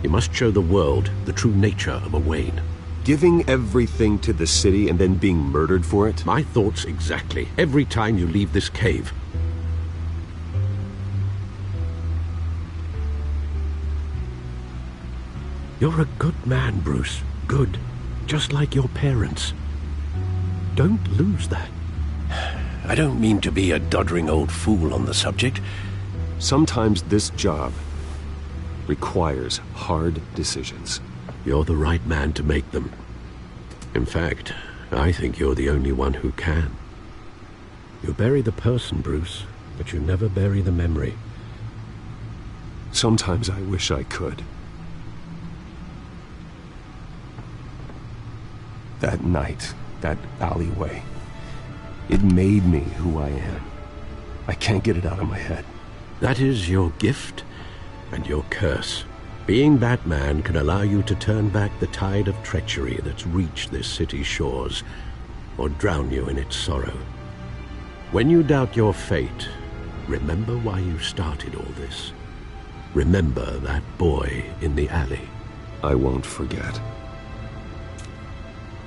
You must show the world the true nature of a Wayne. Giving everything to the city and then being murdered for it? My thoughts exactly. Every time you leave this cave. You're a good man, Bruce. Good. Just like your parents. Don't lose that. I don't mean to be a doddering old fool on the subject. Sometimes this job requires hard decisions. You're the right man to make them. In fact, I think you're the only one who can. You bury the person, Bruce, but you never bury the memory. Sometimes I wish I could. That night, that alleyway, it made me who I am. I can't get it out of my head. That is your gift and your curse. Being Batman can allow you to turn back the tide of treachery that's reached this city's shores, or drown you in its sorrow. When you doubt your fate, remember why you started all this. Remember that boy in the alley. I won't forget.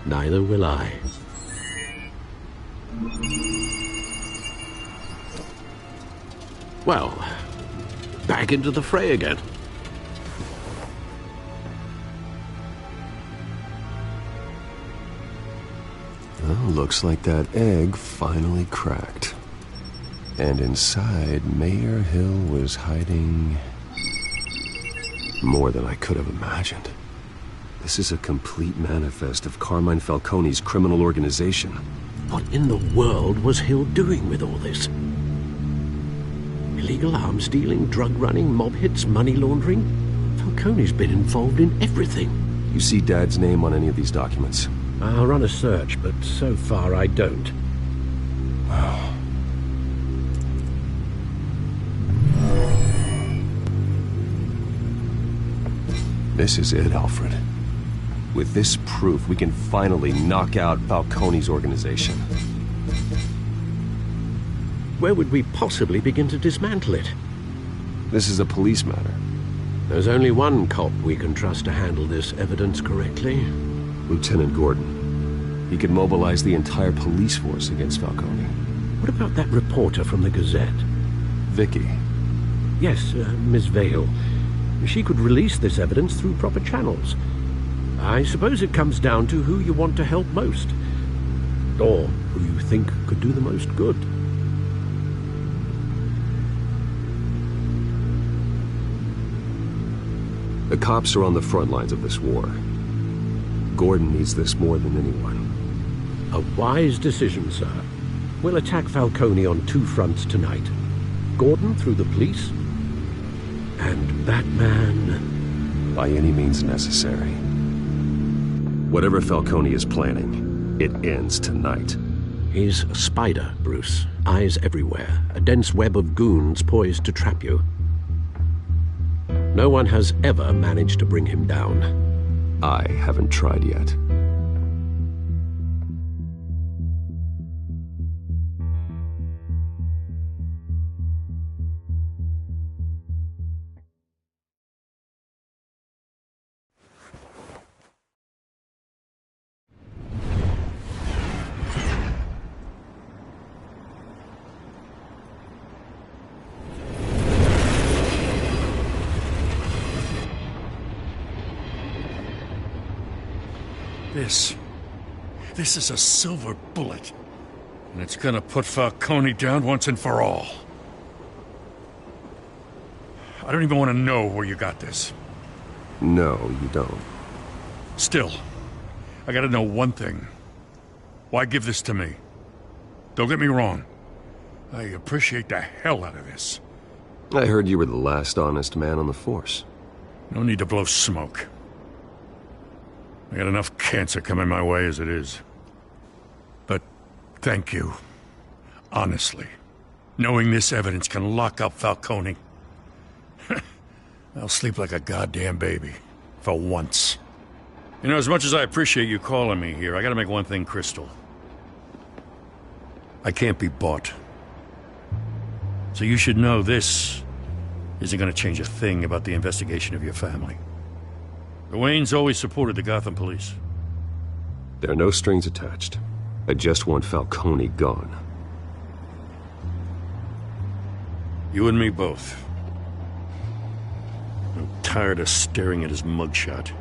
Neither will I. Well, back into the fray again. Well, looks like that egg finally cracked. And inside, Mayor Hill was hiding more than I could have imagined. This is a complete manifest of Carmine Falcone's criminal organization. What in the world was Hill doing with all this? Illegal arms dealing, drug running, mob hits, money laundering? Falcone's been involved in everything. You see Dad's name on any of these documents? I'll run a search, but so far I don't. Wow. This is it, Alfred. With this proof, we can finally knock out Falcone's organization. Where would we possibly begin to dismantle it? This is a police matter. There's only one cop we can trust to handle this evidence correctly. Lieutenant Gordon. He could mobilize the entire police force against Falcone. What about that reporter from the Gazette? Vicki. Yes, Miss Vale. She could release this evidence through proper channels. I suppose it comes down to who you want to help most. Or who you think could do the most good. The cops are on the front lines of this war. Gordon needs this more than anyone. A wise decision, sir. We'll attack Falcone on two fronts tonight. Gordon through the police, and that man... by any means necessary. Whatever Falcone is planning, it ends tonight. He's a spider, Bruce. Eyes everywhere. A dense web of goons poised to trap you. No one has ever managed to bring him down. I haven't tried yet. This is a silver bullet. And it's gonna put Falcone down once and for all. I don't even want to know where you got this. No, you don't. Still, I gotta know one thing. Why give this to me? Don't get me wrong. I appreciate the hell out of this. I heard you were the last honest man on the force. No need to blow smoke. I got enough cancer coming my way as it is. But thank you. Honestly. Knowing this evidence can lock up Falcone. I'll sleep like a goddamn baby. For once. You know, as much as I appreciate you calling me here, I gotta make one thing crystal. I can't be bought. So you should know this isn't gonna change a thing about the investigation of your family. The Waynes always supported the Gotham police. There are no strings attached. I just want Falcone gone. You and me both. I'm tired of staring at his mugshot.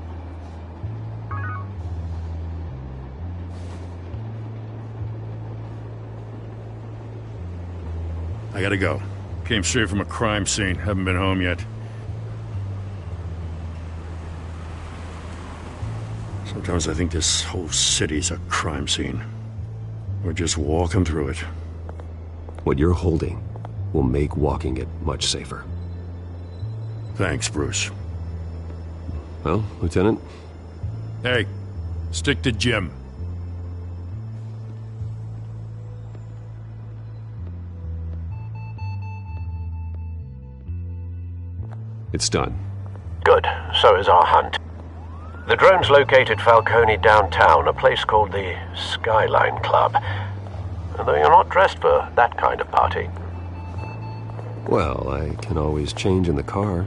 I gotta go. Came straight from a crime scene. Haven't been home yet. Sometimes I think this whole city's a crime scene. We're just walking through it. What you're holding will make walking it much safer. Thanks, Bruce. Well, Lieutenant? Hey, stick to Jim. It's done. Good. So is our hunt. The drones located Falcone downtown, a place called the Skyline Club. And though you're not dressed for that kind of party. Well, I can always change in the car.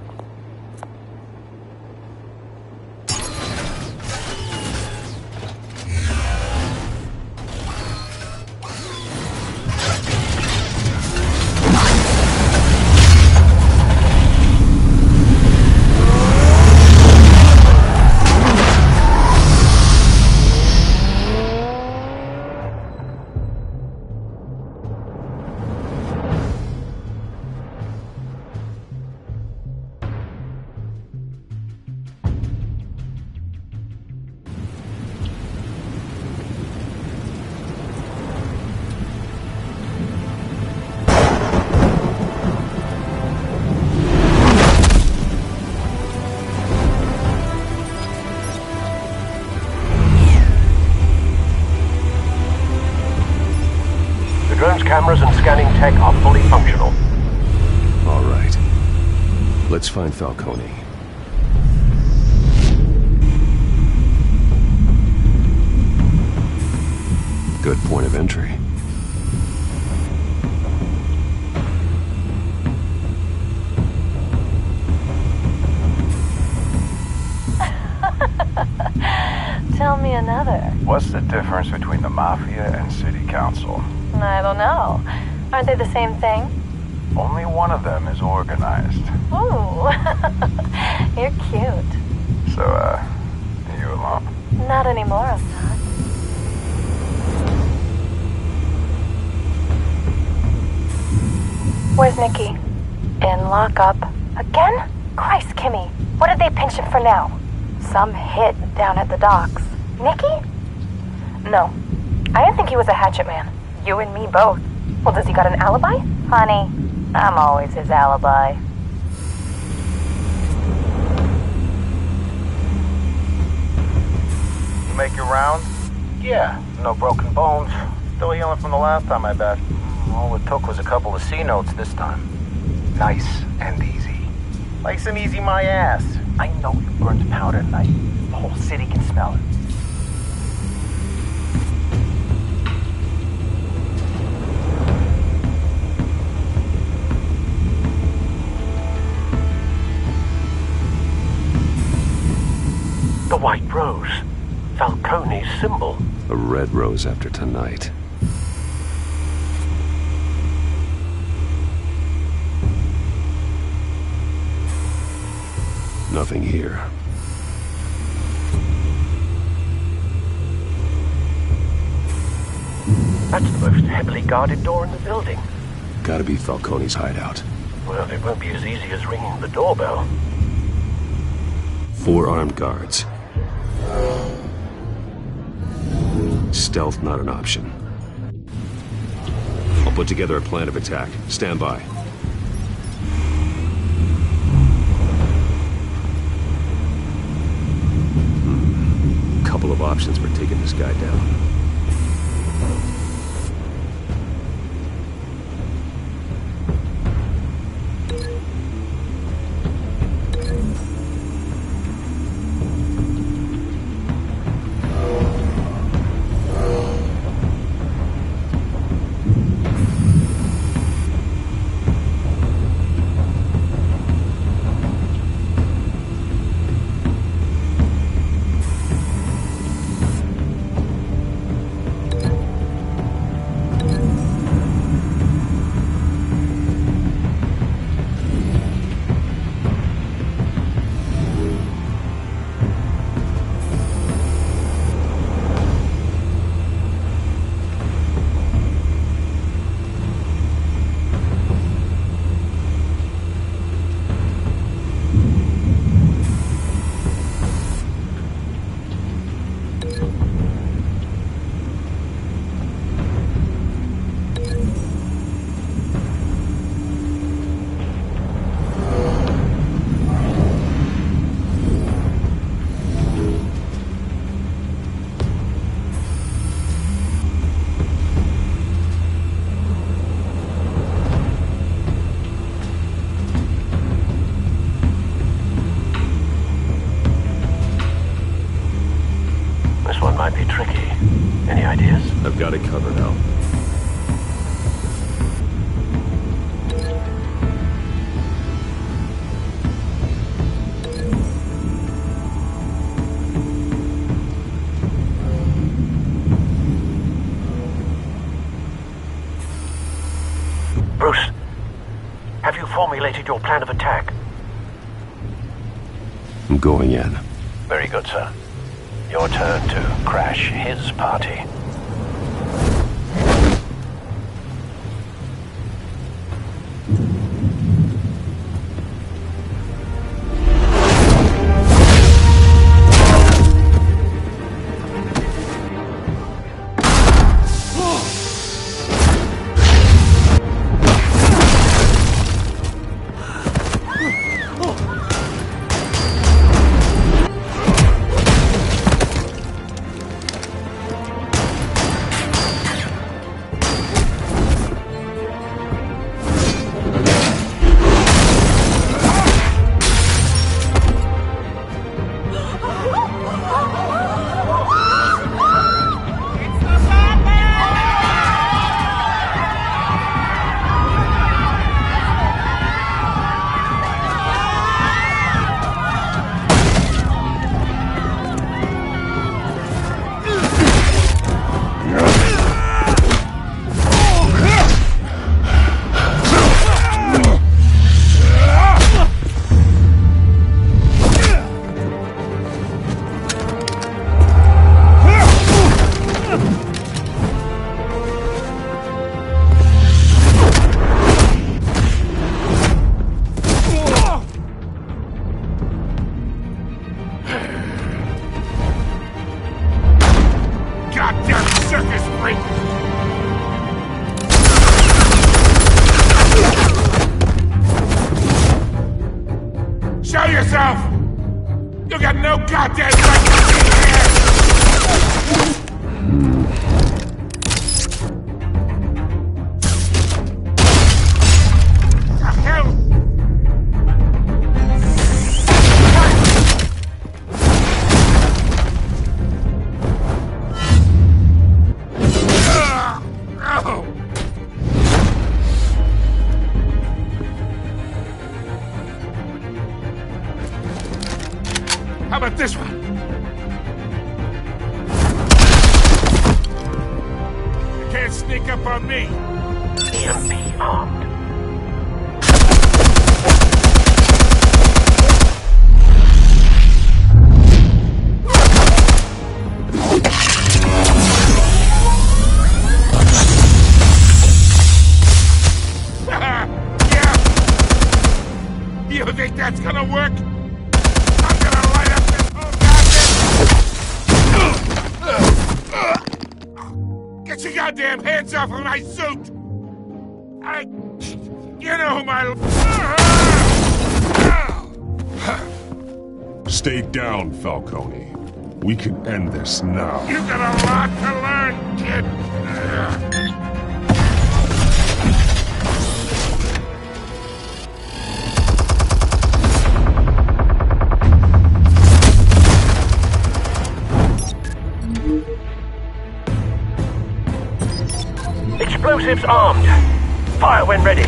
Cameras and scanning tech are fully functional. All right. Let's find Falcone. good point of entry. Tell me another. What's the difference between the Mafia and City Council? I don't know. Aren't they the same thing? Only one of them is organized. Ooh, you're cute. So, you alone? Not anymore, Assad. Where's Nikki? In lockup. Again? Christ, Kimmy. What did they pinch him for now? Some hit down at the docks. Nikki? No. I didn't think he was a hatchet man. You and me both. Well, does he got an alibi? Honey, I'm always his alibi. You make your rounds? Yeah, no broken bones. Still healing from the last time, I bet. All it took was a couple of C notes this time. Nice and easy. Nice and easy my ass. I know you burned powder tonight. The whole city can smell it. The white rose. Falcone's symbol. A red rose after tonight. Nothing here. That's the most heavily guarded door in the building. Gotta be Falcone's hideout. Well, it won't be as easy as ringing the doorbell. 4 armed guards. Stealth not an option. I'll put together a plan of attack. Stand by. Couple of options for taking this guy down. I've got it covered, Al. Bruce, have you formulated your plan of attack? I'm going in. Very good, sir. Your turn to crash his party. yourself! You got no goddamn right to be here! The hell? How about this one? You can't sneak up on me. EMP armed. Yeah. You think that's gonna work? I'm gonna light up this whole goddamn... Get your goddamn hands off of my suit! You know who my... Stay down, Falcone. We can end this now. You got a lot to learn, kid. Explosives armed. Fire when ready.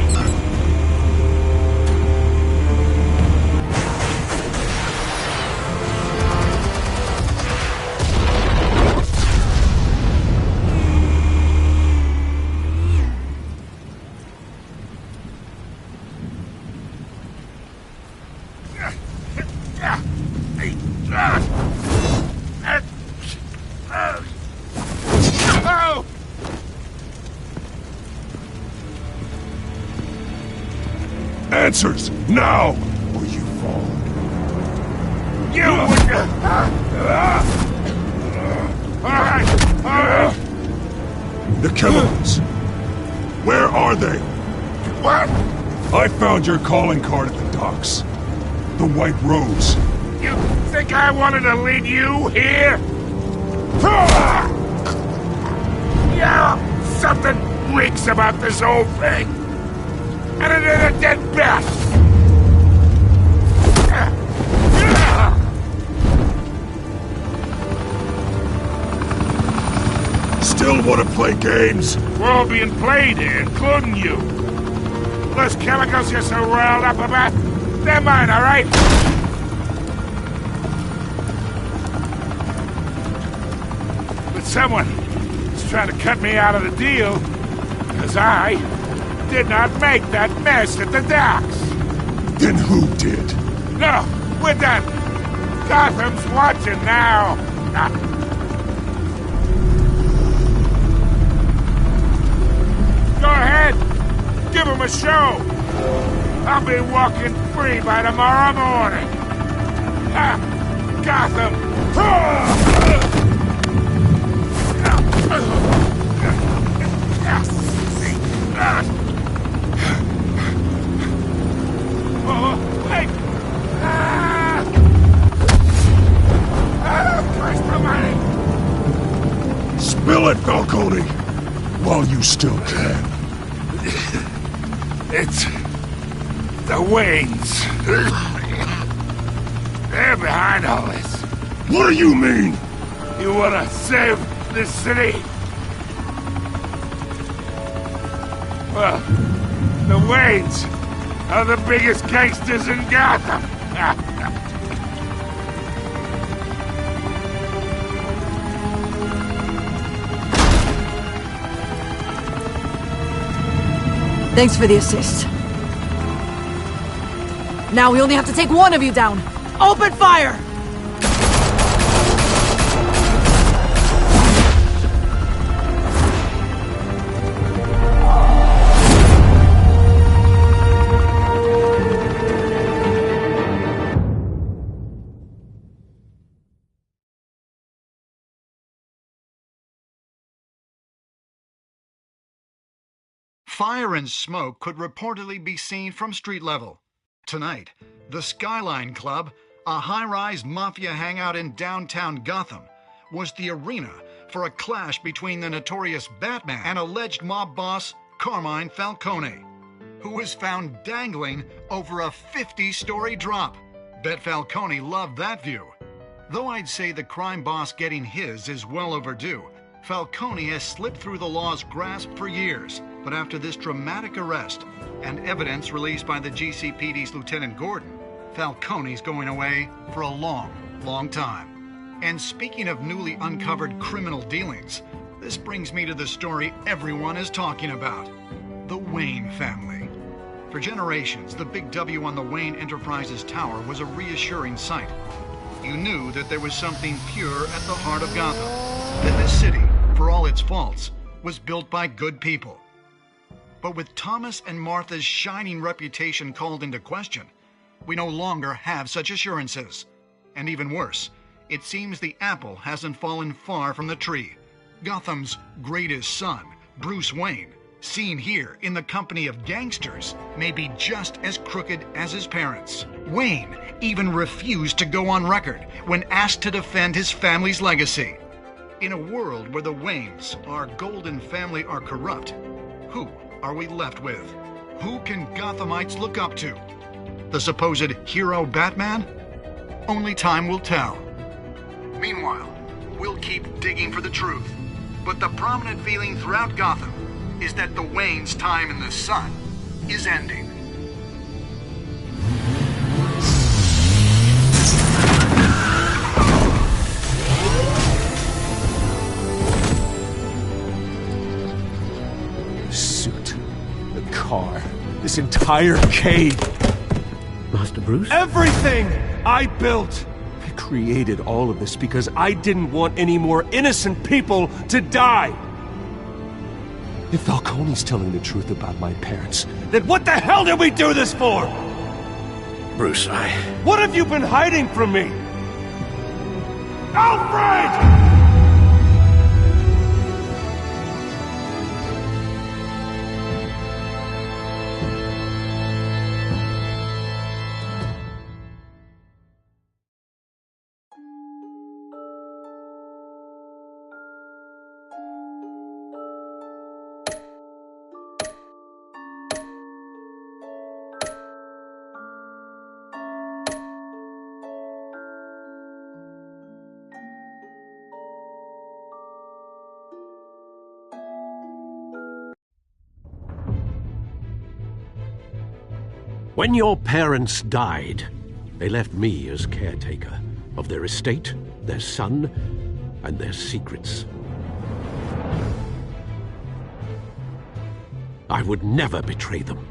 Oh! Answers, now, or you fall. You would... All right. The chemicals. Where are they? What? I found your calling card at the docks. The White Rose. You think I wanted to lead you here? Yeah, something reeks about this whole thing. And it is a dead bat. Still want to play games? We're all being played here, including you. Those chemicals you're so riled up about, they're mine, all right? But someone is trying to cut me out of the deal, because I did not make that mess at the docks. Then who did? No, we're done. Gotham's watching now. Go ahead. Give him a show. I'll be walking free by tomorrow morning. Gotham. Oh, wait. Christ almighty. Spill it, Falcone, while you still can. It's the Waynes. They're behind all this. What do you mean? You want to save this city? Well, the Waynes are the biggest gangsters in Gotham. Thanks for the assist. Now we only have to take one of you down. Open fire! Fire and smoke could reportedly be seen from street level. Tonight, the Skyline Club, a high-rise mafia hangout in downtown Gotham, was the arena for a clash between the notorious Batman and alleged mob boss Carmine Falcone, who was found dangling over a 50-story drop. Bet Falcone loved that view. Though I'd say the crime boss getting his is well overdue, Falcone has slipped through the law's grasp for years. But after this dramatic arrest and evidence released by the GCPD's Lieutenant Gordon, Falcone's going away for a long, long time. And speaking of newly uncovered criminal dealings, this brings me to the story everyone is talking about: the Wayne family. For generations, the big W on the Wayne Enterprises Tower was a reassuring sight. You knew that there was something pure at the heart of Gotham, that this city, for all its faults, was built by good people. But with Thomas and Martha's shining reputation called into question, we no longer have such assurances. And even worse, it seems the apple hasn't fallen far from the tree. Gotham's greatest son, Bruce Wayne, seen here in the company of gangsters, may be just as crooked as his parents. Wayne even refused to go on record when asked to defend his family's legacy. In a world where the Waynes, our golden family, are corrupt, who are we left with? Who can Gothamites look up to? The supposed hero Batman? Only time will tell. Meanwhile, we'll keep digging for the truth. But the prominent feeling throughout Gotham is that the Waynes' time in the sun is ending. Car, this entire cave. Master Bruce? Everything I built. I created all of this because I didn't want any more innocent people to die. If Falcone's telling the truth about my parents, then what the hell did we do this for? Bruce, What have you been hiding from me? Alfred! When your parents died, they left me as caretaker of their estate, their son, and their secrets. I would never betray them.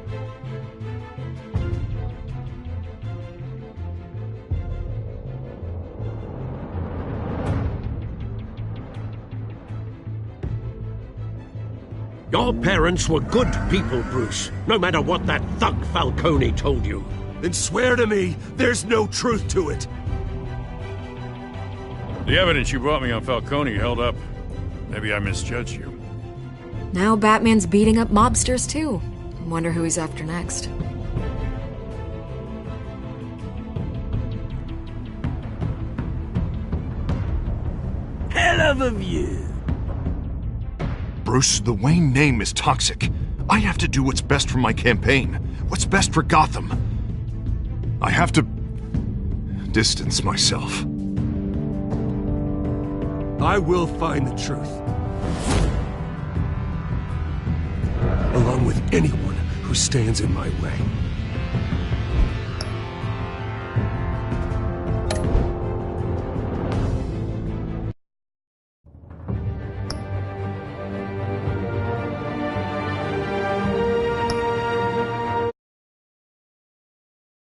Your parents were good people, Bruce, no matter what that thug Falcone told you. Then swear to me there's no truth to it. The evidence you brought me on Falcone held up. Maybe I misjudged you. Now Batman's beating up mobsters, too. Wonder who he's after next. Hell of a view. Bruce, the Wayne name is toxic. I have to do what's best for my campaign. What's best for Gotham. I have to distance myself. I will find the truth. Along with anyone who stands in my way.